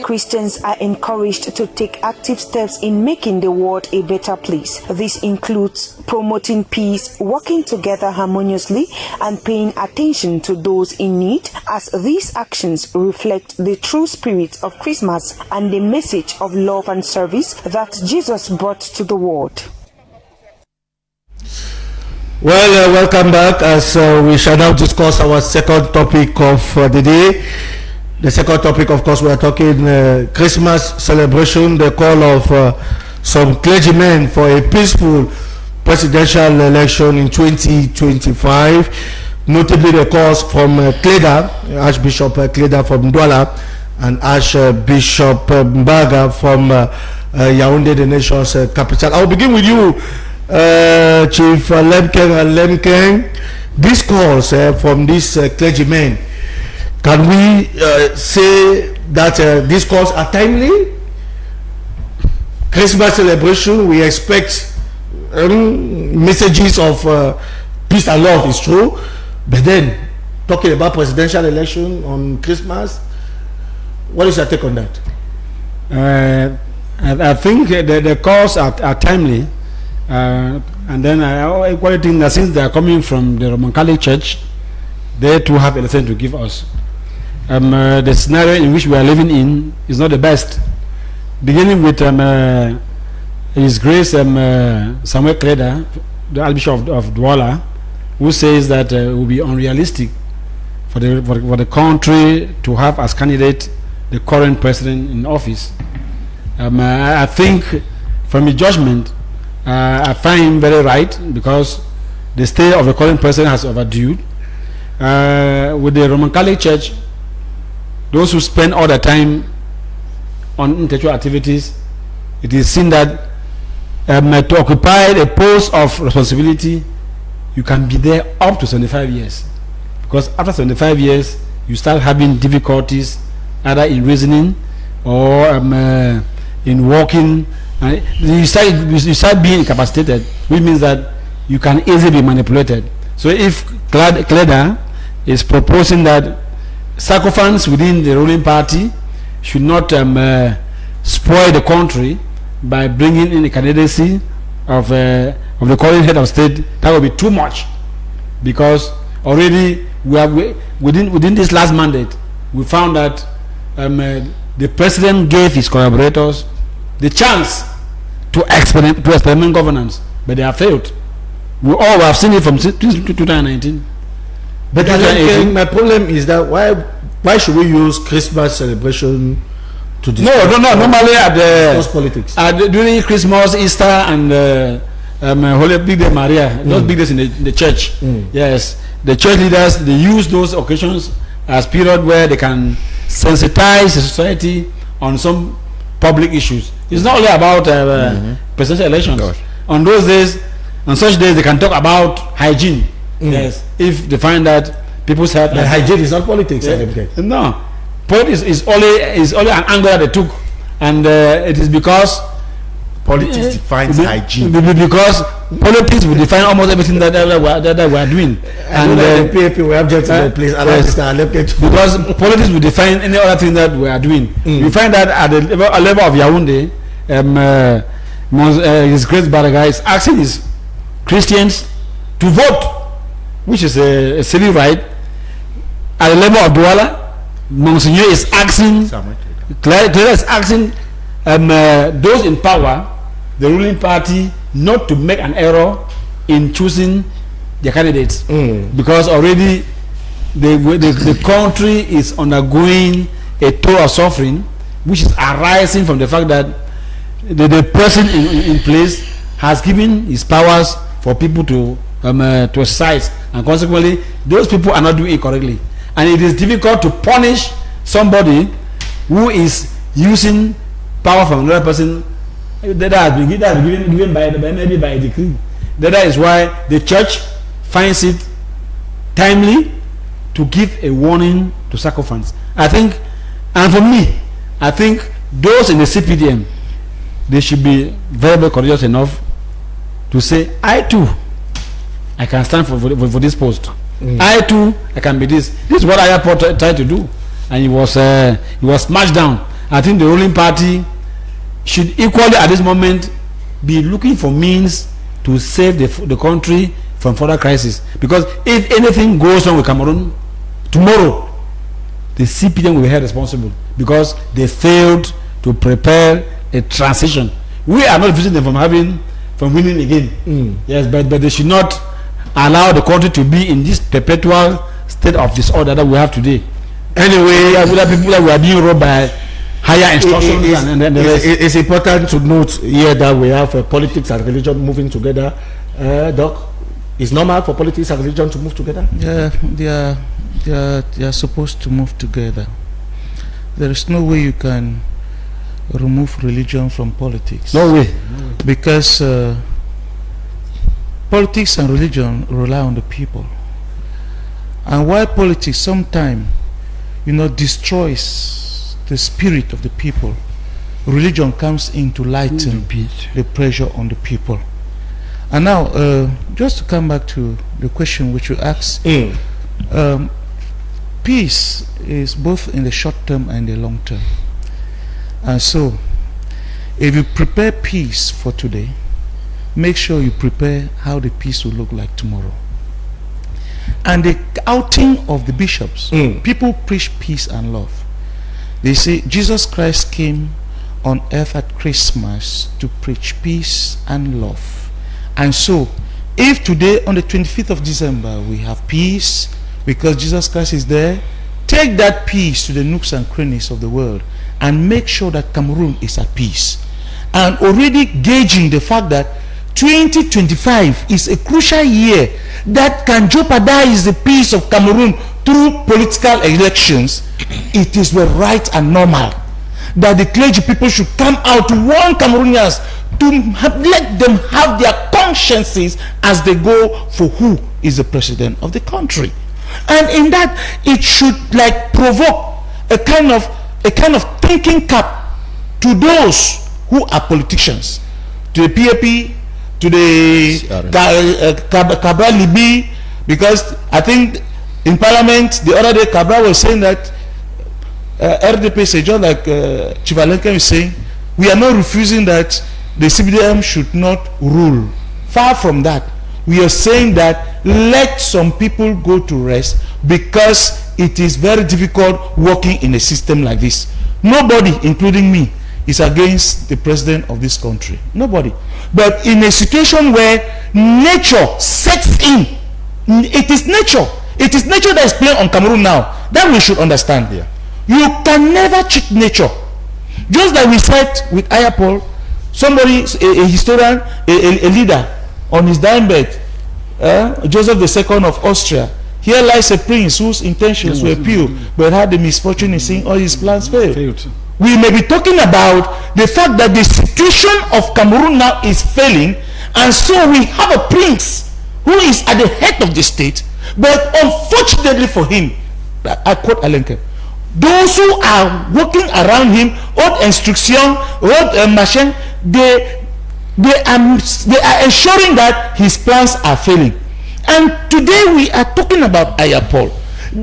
Christians are encouraged to take active steps in making the world a better place. This includes promoting peace, working together harmoniously, and paying attention to those in need, as these actions reflect the true spirit of Christmas and the message of love and service that Jesus brought to the world. Well, welcome back as we shall now discuss our second topic of the day. The second topic, of course, we are talking Christmas celebration, the call of some clergymen for a peaceful presidential election in 2025, notably the calls from Kleda, Archbishop Kleda from Douala, and Archbishop Mbaga from Yaoundé, the nation's capital. I'll begin with you, Chief Lemkeng. These calls from these clergymen, can we say that these calls are timely? Christmas celebration, we expect messages of peace and love, is true, but then talking about presidential election on Christmas, what is your take on that? I think the calls are timely. And then I equally think that since they are coming from the Roman Catholic Church, they too have a lesson to give us. The scenario in which we are living in is not the best. Beginning with His Grace Samuel Kleda, the Archbishop of Douala, who says that it will be unrealistic for the country to have as candidate the current president in office. I think from his judgment, I find him very right, because the stay of the current president has overdue. With the Roman Catholic Church, those who spend all their time on intellectual activities, it is seen that to occupy a post of responsibility, you can be there up to 75 years. Because after 75 years, you start having difficulties either in reasoning or in walking. You start being incapacitated, which means that you can easily be manipulated. So if Kleda is proposing that sycophants within the ruling party should not spoil the country by bringing in the candidacy of the current head of state, that will be too much, because already we have within this last mandate we found that the president gave his collaborators the chance to experiment governance, but they have failed. We all have seen it from 2019. But my problem is that why should we use Christmas celebration to discuss? No. Normally discuss politics. During Christmas, Easter, and Holy Big Day Maria, those big days in the church. Yes, the church leaders, they use those occasions as period where they can sensitize the society on some public issues. It's not only about presidential elections. On those days, on such days, they can talk about hygiene. Yes, if they find that people's health. But hygiene is not politics. No, politics is only an angle that they took, and it is because politics defines hygiene. Because politics will define almost everything that we are doing. And the PAP we have just please because politics will define any other thing that we are doing. We find that at the level of Yaoundé, His Grace Baraga is asking his Christians to vote, which is a civil right. At the level of Douala, Monsignor is asking Clearly is asking those in power, the ruling party, not to make an error in choosing their candidates, because already the country is undergoing a toll of suffering, which is arising from the fact that the person in place has given his powers for people to exercise, and consequently those people are not doing it correctly, and it is difficult to punish somebody who is using power from another person that has been given by maybe by a decree. That is why the church finds it timely to give a warning to sycophants. I think, and for me, I think those in the CPDM, they should be very, very courageous enough to say, I too, I can stand for this post. I too, I can be this. This is what Ayapol tried to do, and he was smashed down. I think the ruling party should equally at this moment be looking for means to save the country from further crisis. Because if anything goes wrong with Cameroon tomorrow, the CPDM will be held responsible because they failed to prepare a transition. We are not visiting them from winning again. Yes, but they should not allow the country to be in this perpetual state of disorder that we have today. Anyway, there are people that were being robbed by higher instructions. It's important to note here that we have politics and religion moving together. Doc, it's normal for politics and religion to move together? Yeah, they are supposed to move together. There is no way you can remove religion from politics. No way. Because politics and religion rely on the people. And while politics sometimes, destroys the spirit of the people, religion comes in to lighten the pressure on the people. And now, just to come back to the question which you asked, peace is both in the short term and the long term. And so, if you prepare peace for today, make sure you prepare how the peace will look like tomorrow. And the outing of the bishops, people preach peace and love. They say Jesus Christ came on earth at Christmas to preach peace and love. And so, if today on the 25th of December we have peace because Jesus Christ is there, take that peace to the nooks and crannies of the world and make sure that Cameroon is at peace. And already gauging the fact that 2025 is a crucial year that can jeopardize the peace of Cameroon through political elections, it is right and normal that the clergy people should come out to warn Cameroonians to let them have their consciences as they go for who is the president of the country. And in that, it should provoke a kind of thinking cap to those who are politicians, to the PAP, to the Cabral Libi, because I think in Parliament the other day Cabral was saying that RDP say, just like Chivalenka is saying, we are not refusing that the CPDM should not rule. Far from that. We are saying that let some people go to rest because it is very difficult working in a system like this. Nobody, including me, is against the president of this country. Nobody. But in a situation where nature sets in, it is nature. It is nature that is playing on Cameroon now. That we should understand. Yeah. You can never cheat nature. Just like we said with Ayapol, somebody, a historian, a leader, on his dying bed, Joseph II of Austria, here lies a prince whose intentions were pure, but had the misfortune in seeing all his plans fail. We may be talking about the fact that the situation of Cameroon now is failing, and so we have a prince who is at the head of the state, but unfortunately for him, I quote Alenke, those who are working around him, haute instruction, haute machin, they are ensuring that his plans are failing. And today we are talking about Ayapol,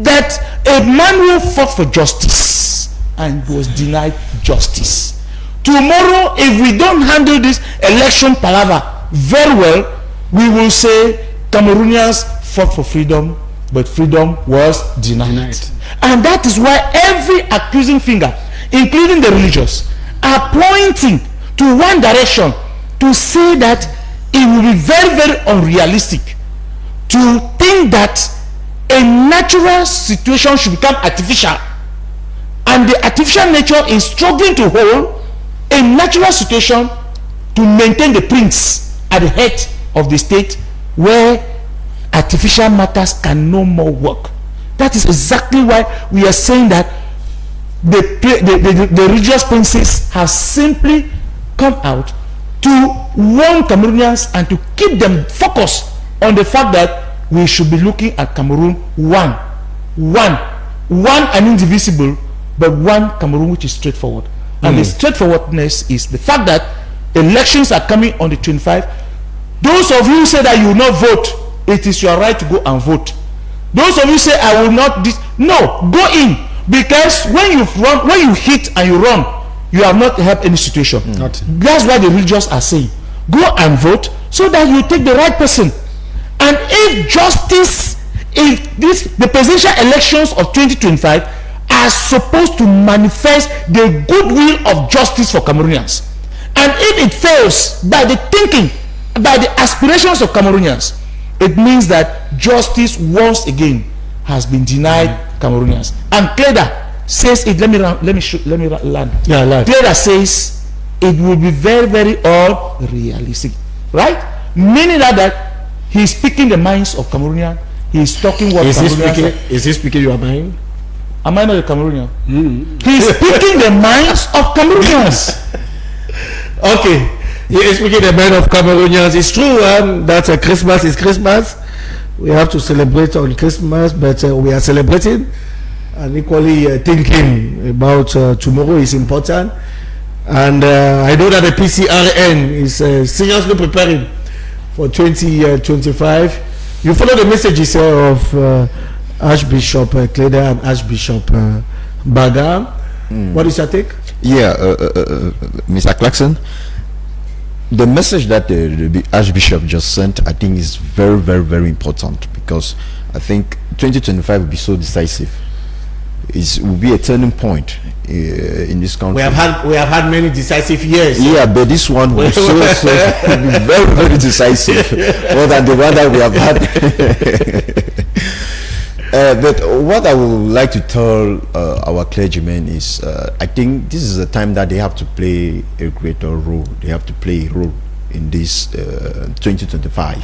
that a man who fought for justice and was denied justice. Tomorrow, if we don't handle this election palaver very well, we will say Cameroonians fought for freedom, but freedom was denied. And that is why every accusing finger including the religious, are pointing to one direction to say that it will be very, very unrealistic to think that a natural situation should become artificial, and the artificial nature is struggling to hold a natural situation to maintain the prince at the head of the state, where artificial matters can no more work. That is exactly why we are saying that the religious princes have simply come out to warn Cameroonians and to keep them focused on the fact that we should be looking at Cameroon one and indivisible, but one Cameroon which is straightforward. And the straightforwardness is the fact that elections are coming on the 25th. Those of you who say that you will not vote, it is your right to go and vote. Those of you say I will not no, go in, because when you hit and you run, you have not helped any situation. That's why the religious are saying, go and vote so that you take the right person. And if the presidential elections of 2025 are supposed to manifest the goodwill of justice for Cameroonians, and if it fails by the thinking, by the aspirations of Cameroonians, it means that justice once again has been denied Cameroonians. And Cleda says it. Let me land. Cleda says it will be very, very unrealistic, right? Meaning that he's speaking the minds of Cameroonians. He's talking what Cameroonians. Is he speaking your mind? Am I not a Cameroonian? He's speaking the minds of Cameroonians. Okay. He is speaking the mind of Cameroonians. It's true that Christmas is Christmas. We have to celebrate on Christmas, but we are celebrating and equally thinking about tomorrow is important. And I know that the PCRN is seriously preparing for 2025. You follow the messages of Archbishop Cleda and Archbishop Baga. What is your take? Yeah, Mr. Clarkson, the message that the Archbishop just sent, I think, is very, very, very important, because I think 2025 will be so decisive. It will be a turning point in this country. We have had many decisive years. Yeah, but this one will will be very, very decisive, more than the one that we have had. But what I would like to tell our clergymen is, I think this is a time that they have to play a greater role. They have to play a role in this 2025.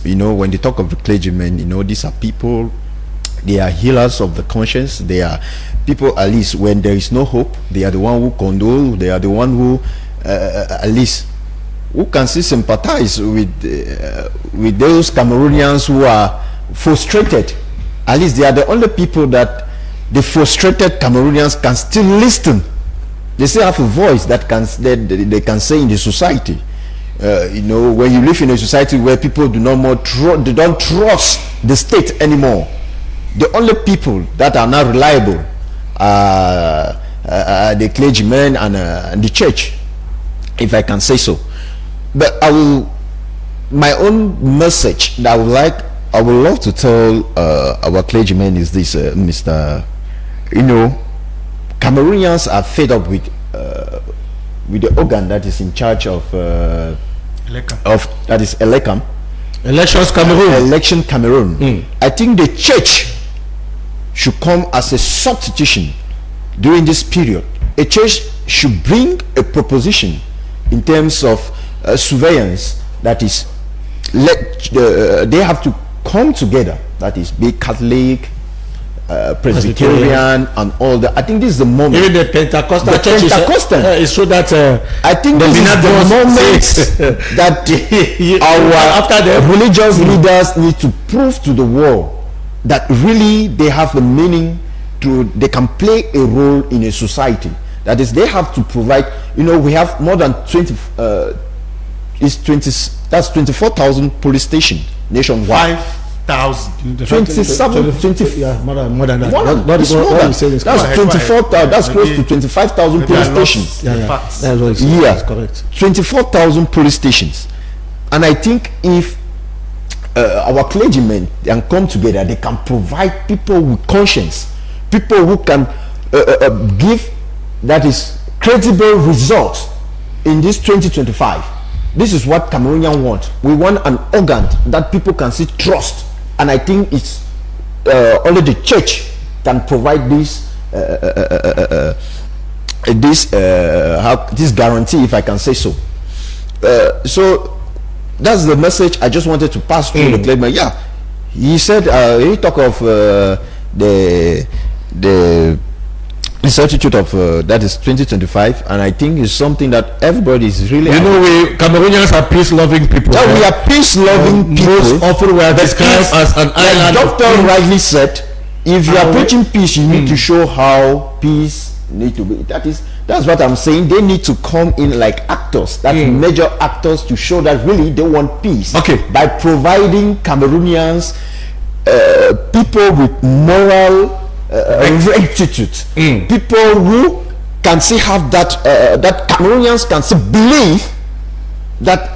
You know, when they talk of the clergymen, you know, these are people, they are healers of the conscience. They are people, at least when there is no hope, they are the one who condole. They are the one who, at least, who can still sympathize with those Cameroonians who are frustrated. At least they are the only people that the frustrated Cameroonians can still listen. They still have a voice that they can say in the society. You know, when you live in a society where people do not more they don't trust the state anymore, the only people that are not reliable are the clergymen and the church, if I can say so. But my own message that I would love to tell our clergymen is this, Mr. You know, Cameroonians are fed up with the organ that is in charge of that is Elecam. Election Cameroon. I think the church should come as a substitution during this period. A church should bring a proposition in terms of surveillance, that is, they have to come together, that is, be Catholic, Presbyterian, and all that. I think this is the moment. Even the Pentecostal churches, it's so that I think this is the moment that after the religious leaders need to prove to the world that really they have a meaning they can play a role in a society. That is, they have to provide. You know, we have more than 24,000 police stations nationwide. 5,000. 27, yeah, more than that. That's close to 25,000 police stations. That's correct. 24,000 police stations. And I think if our clergymen can come together, they can provide people with conscience, people who can give that is credible results in this 2025. This is what Cameroonians want. We want an organ that people can see trust, and I think it's only the church can provide this this guarantee, if I can say so. So that's the message I just wanted to pass through the claimant. Yeah, he said he talked of the certitude of that is 2025, and I think it's something that everybody is really. You know, we Cameroonians are peace-loving people. Yeah, we are peace-loving people. Most often we are described as an island. Like Dr. rightly said, if you are preaching peace, you need to show how peace need to be. That's what I'm saying. They need to come in like actors, that major actors, to show that really they want peace. Okay. By providing Cameroonians people with moral rectitude, people who can still have that that Cameroonians can still believe that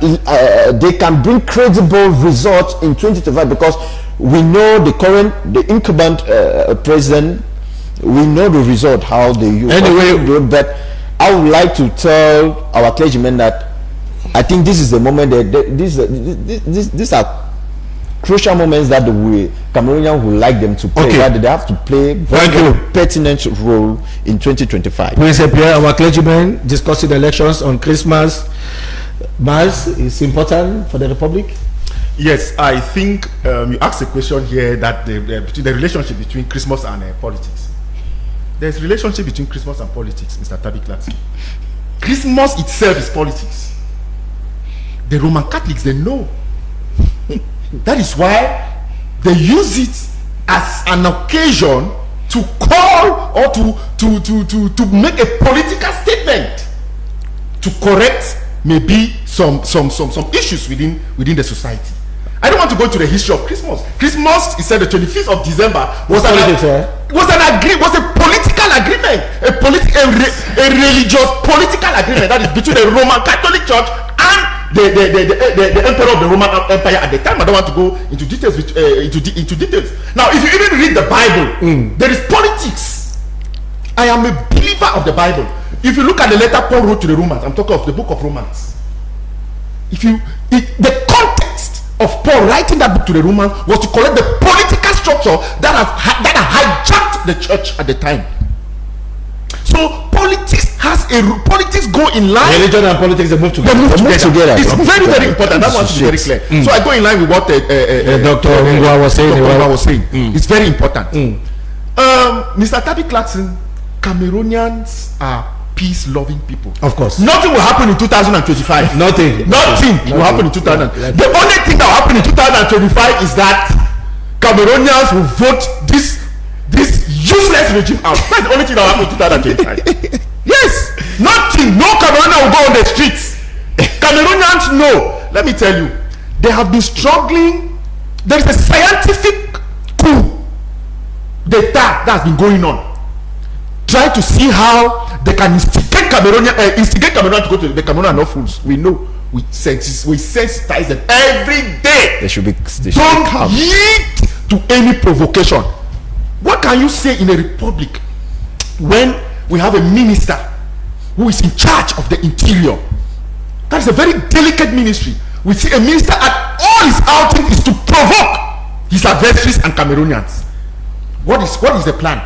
they can bring credible results in 2025, because we know the incumbent president, we know the result, how they use. Anyway, but I would like to tell our clergymen that I think this is the moment that these are crucial moments that the Cameroonians would like them to play. That they have to play very pertinent role in 2025. Prince Pierre, our clergymen discussing elections on Christmas Mass is important for the Republic. Yes, I think you asked a question here that the relationship between Christmas and politics. There's a relationship between Christmas and politics, Mr. Tabi Clarkson. Christmas itself is politics. The Roman Catholics, they know. That is why they use it as an occasion to call or to make a political statement to correct maybe some issues within the society. I don't want to go into the history of Christmas. Christmas, he said, the 25th of December was a political agreement, a religious political agreement that is between the Roman Catholic Church and the emperor of the Roman Empire at the time. I don't want to go into details. Into details. Now, if you even read the Bible, there is politics. I am a believer of the Bible. If you look at the letter Paul wrote to the Romans, I'm talking of the book of Romans. The context of Paul writing that book to the Romans was to correct the political structure that hijacked the church at the time. So politics go in line. Religion and politics, they move together. It's very, very important. That wants to be very clear. So I go in line with what Dr. Ngwa was saying. It's very important. Mr. Tabi Clarkson, Cameroonians are peace-loving people. Of course. Nothing will happen in 2025. Nothing will happen in 2025. The only thing that will happen in 2025 is that Cameroonians will vote this useless regime out. That's the only thing that will happen in 2025. Yes. Nothing. No Cameroonian will go on the streets. Cameroonians know. Let me tell you, they have been struggling. There is a scientific coup d'etat that's been going on. Try to see how they can instigate Cameroonian to go to the Cameroonian are not fools. We know. We sensitize them every day. Don't yield to any provocation. What can you say in a republic when we have a minister who is in charge of the interior? That is a very delicate ministry. We see a minister at all his outing is to provoke his adversaries and Cameroonians. What is the plan?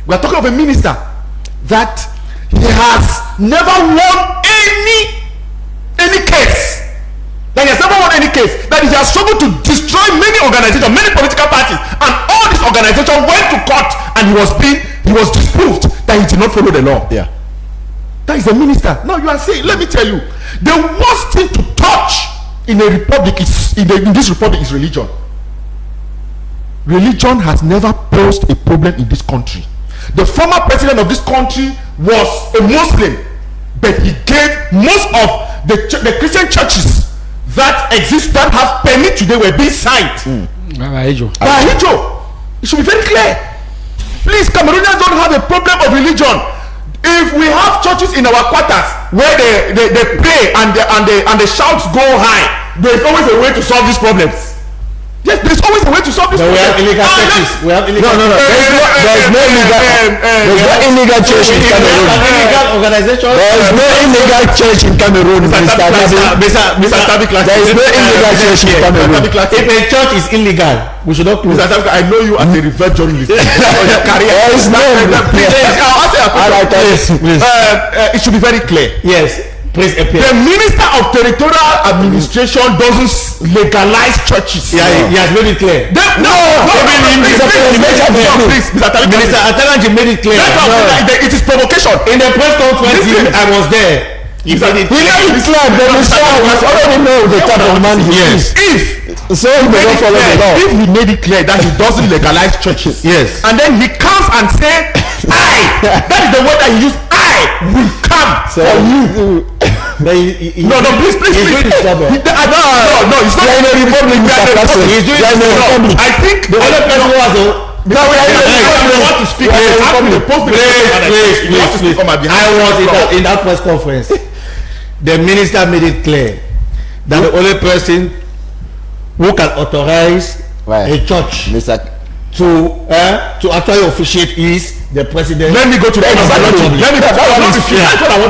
We are talking of a minister that he has never won any case. That he has never won any case. That he has struggled to destroy many organizations, many political parties, and all these organizations went to court, and he was disproved that he did not follow the law. Yeah. That is a minister. Now you are saying, let me tell you, the worst thing to touch in a republic in this republic is religion. Religion has never posed a problem in this country. The former president of this country was a Muslim, but he gave most of the Christian churches that exist, that have permit today, were being signed by Ahijo. It should be very clear. Please, Cameroonians don't have a problem of religion. If we have churches in our quarters where they pray and the shouts go high, there is always a way to solve these problems. Yes, there's always a way to solve this But we have illegal churches. We have illegal. No. There's no illegal church in Cameroon. Illegal organization. There is no illegal church in Cameroon, Mr. Tabi Clarkson. There is no illegal church in Cameroon. If a church is illegal, we should not close. Mr. Tabi, I know you as a reverend journalist. Your career. There is no. It should be very clear. Yes. Please appear. The Minister of Territorial Administration doesn't legalize churches. Yeah, he has made it clear. Please, Mr. Tabi, Minister Atalanji made it clear. It is provocation. In the press conference, I was there. He made it clear. already know the type of man he is. So he don't follow the law. If he made it clear that he doesn't legalize churches, yes, and then he comes and say, that is the word that he used. I will come for you. No, please. No, it's not. In a republic, I think the other person was I want to speak. I was in that press conference. The minister made it clear that the only person who can authorize a church to actually officiate is the president. Let me go to the end of my logic. That's what I want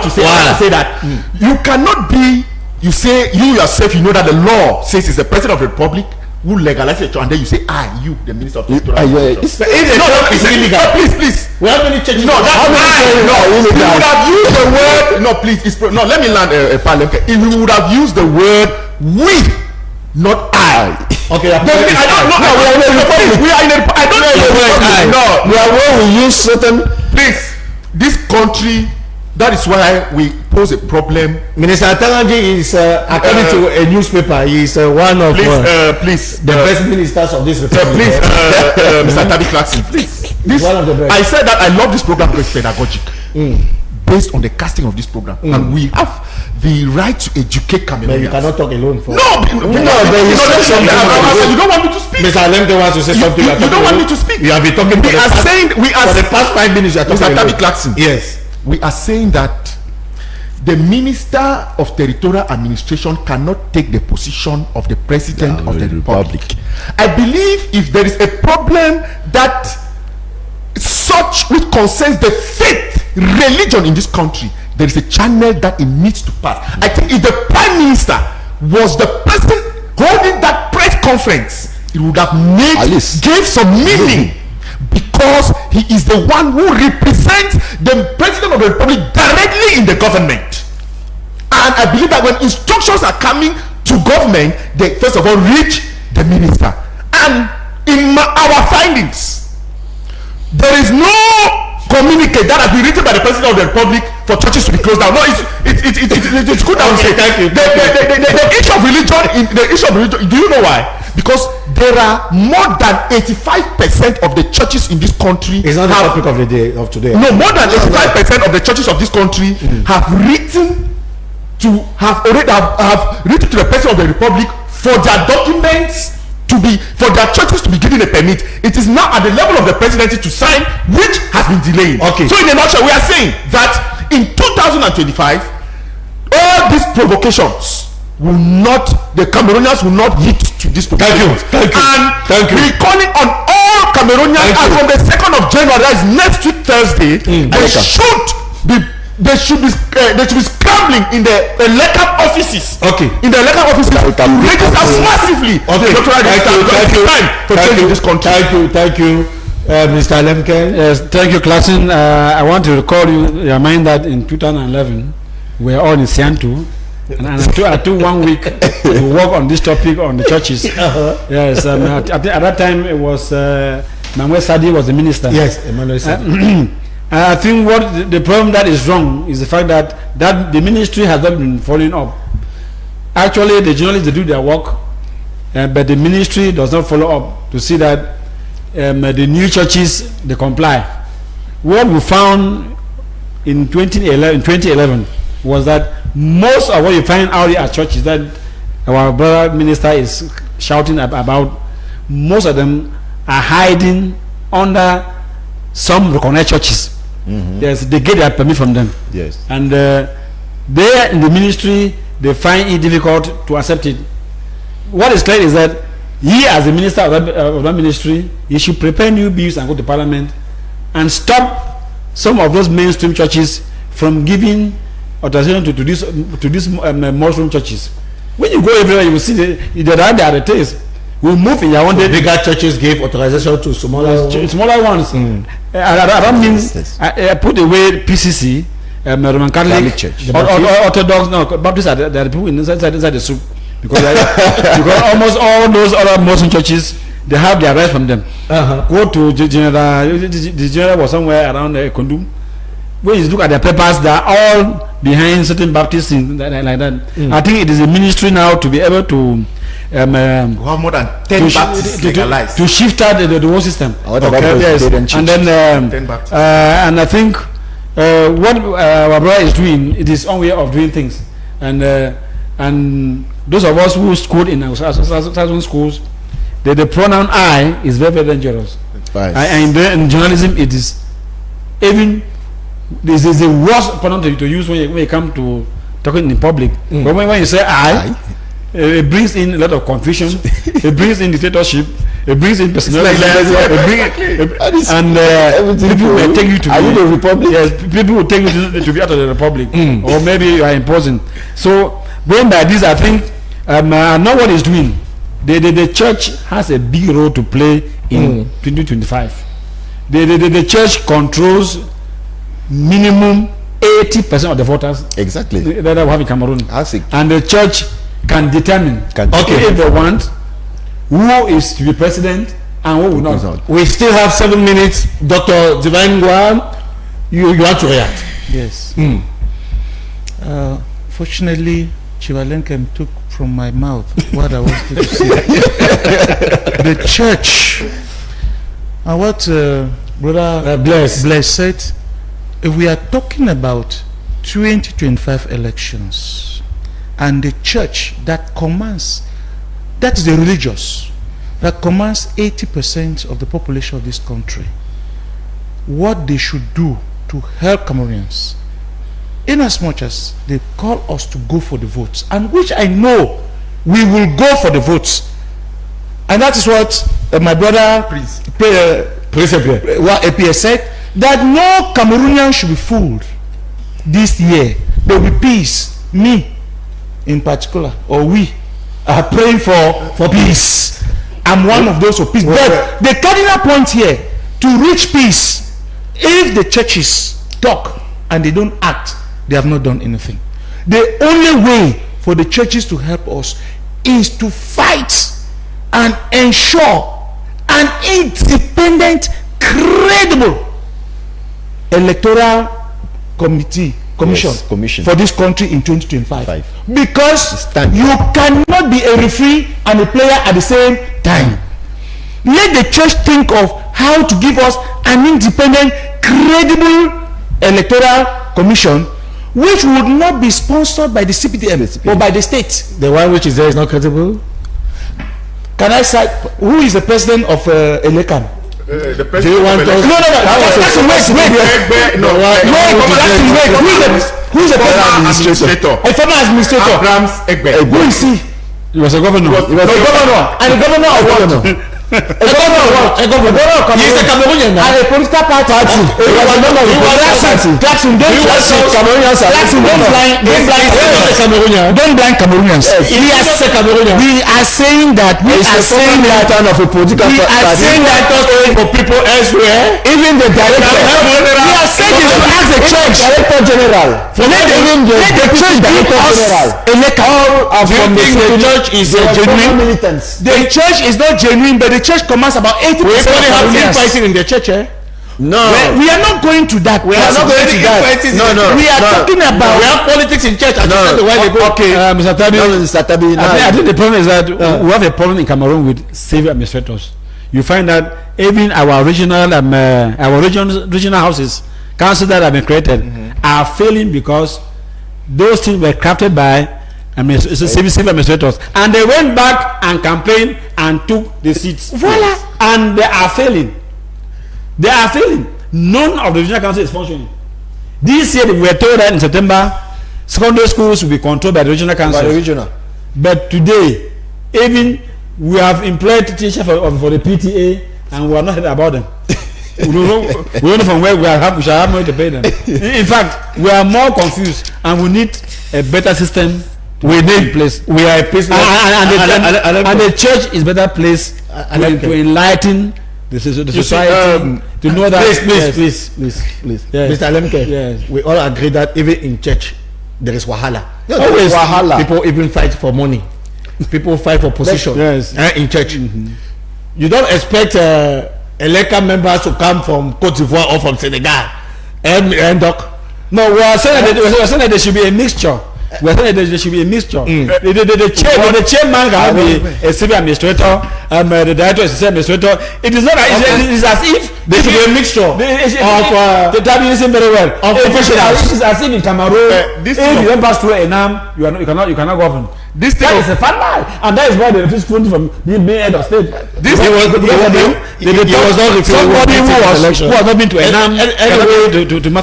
to say. I want to say that you cannot be. You say you yourself. You know that the law says it's the president of the republic who legalizes a church, and then you say, you, the minister of Territorial Administration. It's illegal. Please. We have many churches. No, that's you would have used the word. No, please. Let me land a parliament. If you would have used the word we, not I. Okay, I don't know. We are in a. I don't know. No, we are where we use certain. Please, this country. That is why we pose a problem. Minister Atalanji is, according to a newspaper, he is one of the best ministers of this republic. Mr. Tabi Clarkson, please. One of the best. I said that I love this program because it's pedagogic. Based on the casting of this program, and we have the right to educate Cameroonians. You cannot talk alone. You don't want me to speak. Mr. Alemke wants to say something. You don't want me to speak. We have been talking for the past 5 minutes. Mr. Tabi Clarkson. Yes. We are saying that the Minister of Territorial Administration cannot take the position of the President of the Republic. I believe if there is a problem that such which concerns the faith, religion in this country, there is a channel that it needs to pass. I think if the Prime Minister was the person holding that press conference, it would have gave some meaning. Because he is the one who represents the President of the Republic directly in the government. And I believe that when instructions are coming to government, they first of all reach the minister. And in our findings, there is no communique that has been written by the President of the Republic for churches to be closed down. No, it's good that we say. Thank you. The issue of religion, do you know why? Because there are more than 85% of the churches in this country. It's not the topic of the day of today. No, more than 85% of the churches of this country have written to the President of the Republic for their documents for their churches to be given a permit. It is now at the level of the presidency to sign, which has been delayed. Okay. So in a nutshell, we are saying that in 2025, all these provocations the Cameroonians will not hit to this provocation. Thank you. And we're calling on all Cameroonians, and from the 2nd of January, that is next week Thursday, they should be scrambling in the elected offices. Okay. In the elected offices to register massively. Okay. Thank you. This country. Thank you, Mr. Alemke. Yes, thank you, Clarkson. I want to recall your mind that in 2011 we were all in Siantu. And I took 1 week to work on this topic on the churches. Yes, at that time it was Manuel Sadi was the minister. Yes, Emmanuel Sadi. I think what the problem that is wrong is the fact that the ministry has not been following up. Actually, the journalists, they do their work, but the ministry does not follow up to see that the new churches, they comply. What we found in 2011 was that most of what you find out here at churches that our brother minister is shouting about, most of them are hiding under some recognized churches. Yes, they get their permit from them. Yes. And they in the ministry, they find it difficult to accept it. What is clear is that he as the minister of that ministry, he should prepare new bills and go to parliament and stop some of those mainstream churches from giving authorization to these mushroom churches. When you go everywhere, you will see they are the taste. We move in your own day. Bigger churches gave authorization to smaller ones. I don't mean I put away PCC, Roman Catholic Church, Orthodox. No, Baptists are the people inside the soup because almost all those other Muslim churches, they have their rights from them. Go to the general was somewhere around Kondum. When you look at the papers, they are all behind certain Baptists like that. I think it is a ministry now to be able to we have more than 10 Baptists legalized to shift out the whole system. Yes. And then and I think what our brother is doing, it is own way of doing things. And those of us who schooled in our southern schools, the pronoun I is very, very dangerous. And in journalism, it is even this is the worst pronoun to use when you come to talking in public. But when you say I, it brings in a lot of confusion. It brings in dictatorship. It brings in personality. And people will take you to are you the republic? Yes, people will take you to be out of the republic, or maybe you are imposing. So going by this, I think I know what it's doing. The church has a big role to play in 2025. The church controls minimum 80% of the voters. Exactly. That we have in Cameroon. And the church can determine if they want who is to be president and who will not. We still have 7 minutes. Dr. Divine Guam, you want to react? Yes. Fortunately, Chivalenkem took from my mouth what I wanted to say. The church, and what Brother Bless said, if we are talking about 2025 elections, and the church that commands, that is the religious, that commands 80% of the population of this country, what they should do to help Cameroonians, in as much as they call us to go for the votes, and which I know we will go for the votes, and that is what my brother Epie said, that no Cameroonian should be fooled this year. There will be peace. Me in particular, or we are praying for peace. I'm one of those for peace. But the cardinal point here, to reach peace, if the churches talk and they don't act, they have not done anything. The only way for the churches to help us is to fight and ensure an independent, credible electoral commission for this country in 2025. Because you cannot be a referee and a player at the same time. Let the church think of how to give us an independent, credible electoral commission which would not be sponsored by the CPTM or by the state. The one which is there is not credible. Can I cite who is the president of Elekan? The president. Do you want us? No. Who is the administrator? A former administrator. Abrams Egbe. Who is he? He was a governor. And the governor of what? A governor. He is a Cameroonian now. And a political party. Jackson, don't blind Cameroonians. We are saying that of a political party for people elsewhere. Even the director. We are saying it as a church. Director general. Let the church give us from the church is genuine. The church is not genuine, but the church commands about 80% of Cameroonians. Fighting in the church, eh? No, we are not going to that. We are not going to that. We are talking about. We have politics in church. Okay, Mr. Tabi. I think the problem is that we have a problem in Cameroon with civil administrators. You find that even our regional houses, councils that have been created, are failing because those things were crafted by civil administrators, and they went back and campaigned and took the seats. Voila. And they are failing. They are failing. None of the regional council is functioning. This year we were told that in September secondary schools will be controlled by the regional council. By the regional. But today, even We have employed teachers for the PTA, and we are not heard about them. we don't know from where we shall have money to pay them. In fact, we are more confused, and we need a better system. We need place. We are a place, and the church is better place to enlighten the society to know that. Please. Yes. Mr. Alemke, yes. we all agree that even in church there is wahala. Always wahala. People even fight for money. People fight for position. Yes. In church. You don't expect Eleka members to come from Cote d'Ivoire or from Senegal. No, we are saying that there should be a mixture. We are saying that there should be a mixture. The chairman cannot be a civil administrator. The director is a civil administrator. It is not. It is as if there should be a mixture of. The time listen very well. It is as if in Cameroon, if you don't pass through ENAM, you cannot govern. That is a fat lie, and that is why they refuse from being head of state. Somebody who has not been to ENAM.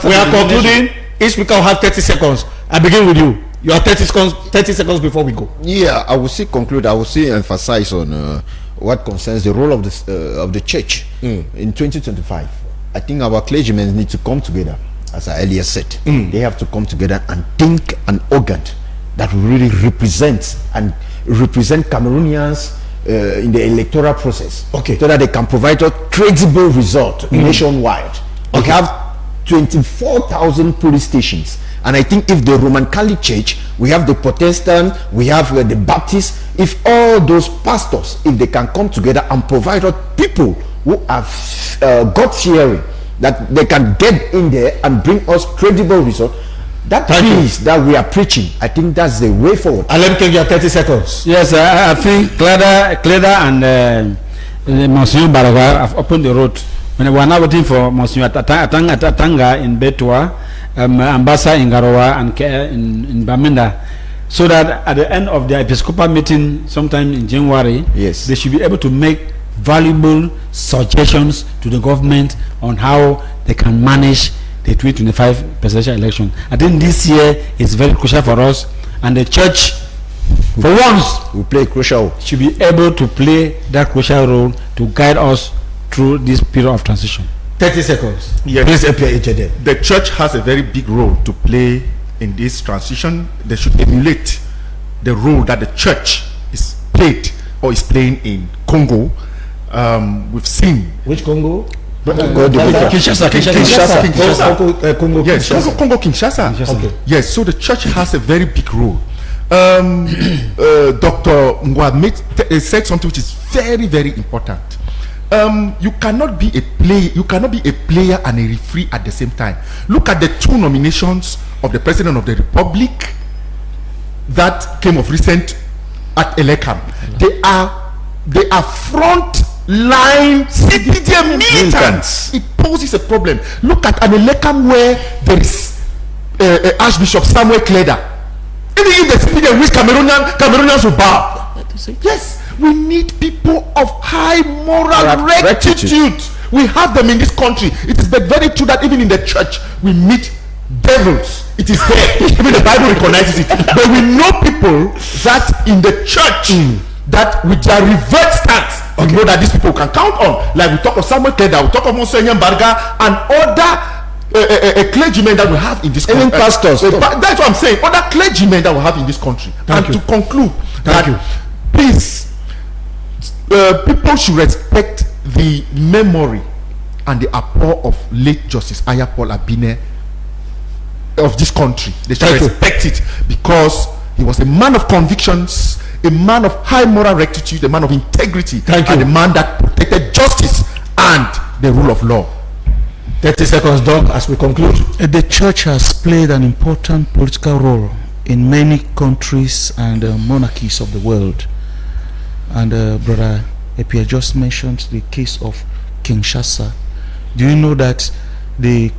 We are concluding. Each speaker will have 30 seconds. I begin with you. You have 30 seconds before we go. Yeah, I will still conclude. I will still emphasize on what concerns the role of the church in 2025. I think our clergymen need to come together, as I earlier said. They have to come together and think an organ that really represents Cameroonians in the electoral process, so that they can provide a credible result nationwide. We have 24,000 police stations, and I think if the Roman Catholic Church, we have the Protestant, we have the Baptist, if all those pastors, if they can come together and provide people who have God-fearing, that they can get in there and bring us credible results, that peace that we are preaching, I think that's the way forward. Alemke, you have 30 seconds. Yes, I think Cleda and Monsignor Baraga have opened the road. When we are now waiting for Monsignor Atanga in Betua, Ambassa in Garoua, and in Bamenda, so that at the end of the Episcopal meeting sometime in January, they should be able to make valuable suggestions to the government on how they can manage the 2025 presidential election. I think this year is very crucial for us, and the church, for once, will play a crucial. Should be able to play that crucial role to guide us through this period of transition. 30 seconds. Yes. Please appear HDM. The church has a very big role to play in this transition. They should emulate the role that the church is played or is playing in Congo. We've seen. Which Congo? Kinshasa. Congo Kinshasa. Okay. Yes, so the church has a very big role. Dr. Ngwa said something which is very, very important. You cannot be a player and a referee at the same time. Look at the two nominations of the President of the Republic that came of recent at Elekam. They are front line CPDM militants. It poses a problem. Look at an Elekam where there is Archbishop Samuel Kleda. Even if the CPDM which Cameroonians will bow. Yes. We need people of high moral rectitude. We have them in this country. It is very true that even in the church we meet devils. It is there. Even the Bible recognizes it. But we know people that in the church that with their revert stance, you know that these people can count on. Like we talk of Samuel Keda, we talk of Monsignor Barga and other clergymen that we have in this country. Even pastors. That's what I'm saying. Other clergymen that we have in this country. To conclude, please, people should respect the memory and the apport of late Justice Aya Paul Abine of this country. They should respect it because he was a man of convictions, a man of high moral rectitude, a man of integrity, and a man that protected justice and the rule of law. 30 seconds, Doc, as we conclude. The church has played an important political role in many countries and monarchies of the world. And Brother Epia just mentioned the case of Kinshasa. Do you know that the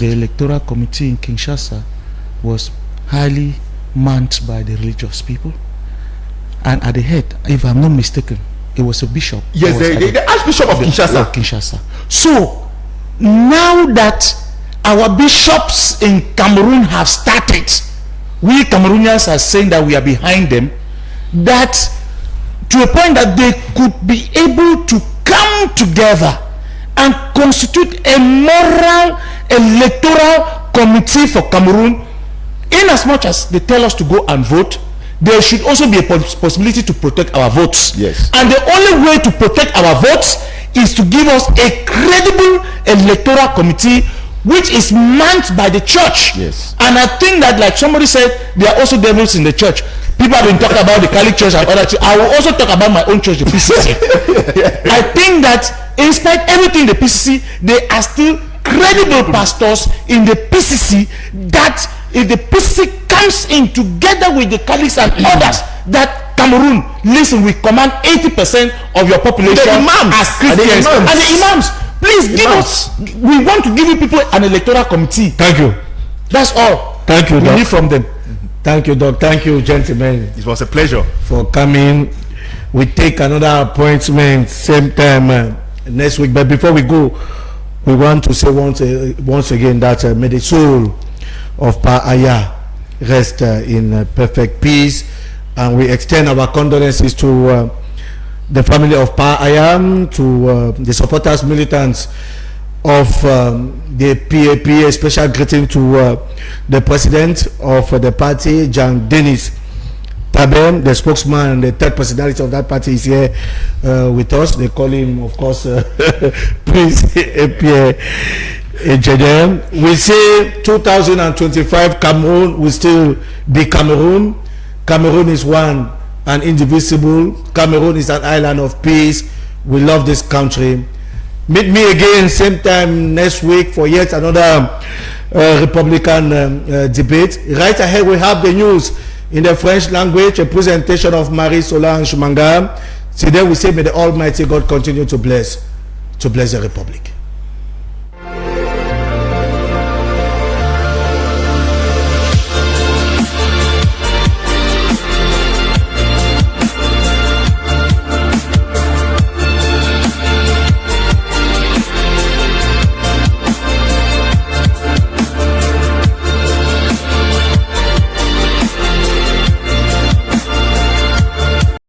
electoral committee in Kinshasa was highly manned by the religious people? And at the head, if I'm not mistaken, it was a bishop. Yes, the Archbishop of Kinshasa. Kinshasa. So, now that our bishops in Cameroon have started, we Cameroonians are saying that we are behind them, that to a point that they could be able to come together and constitute a moral electoral committee for Cameroon. In as much as they tell us to go and vote, there should also be a possibility to protect our votes. Yes. And the only way to protect our votes is to give us a credible electoral committee which is manned by the church. Yes. And I think that, like somebody said, there are also devils in the church. People have been talking about the Catholic Church and other churches. I will also talk about my own church, the PCC. I think that in spite of everything in the PCC, there are still credible pastors in the PCC that if the PCC comes in together with the Catholics and others, that Cameroon, listen, we command 80% of your population as Christians. And the imams. Please give us, we want to give you people an electoral committee. Thank you. That's all. Thank you, we Doc. need from them. Thank you, Doc. Thank you, gentlemen. It was a pleasure for coming. We take another appointment same time next week. But before we go, we want to say once again that may the soul of Pa Aya rest in perfect peace, and we extend our condolences to the family of Pa Aya, to the supporters, militants of the PAP. A special greeting to the president of the party, Jean Denis Tabem, the spokesman and the third personality of that party is here with us. They call him, of course, Prince Pierre Ejedem. We say 2025 Cameroon will still be Cameroon. Cameroon is one and indivisible. Cameroon is an island of peace. We love this country. Meet me again same time next week for yet another Republican debate. Right ahead we have the news in the French language, a presentation of Marie-Solange Manga. So then we say may the Almighty God continue to bless the Republic.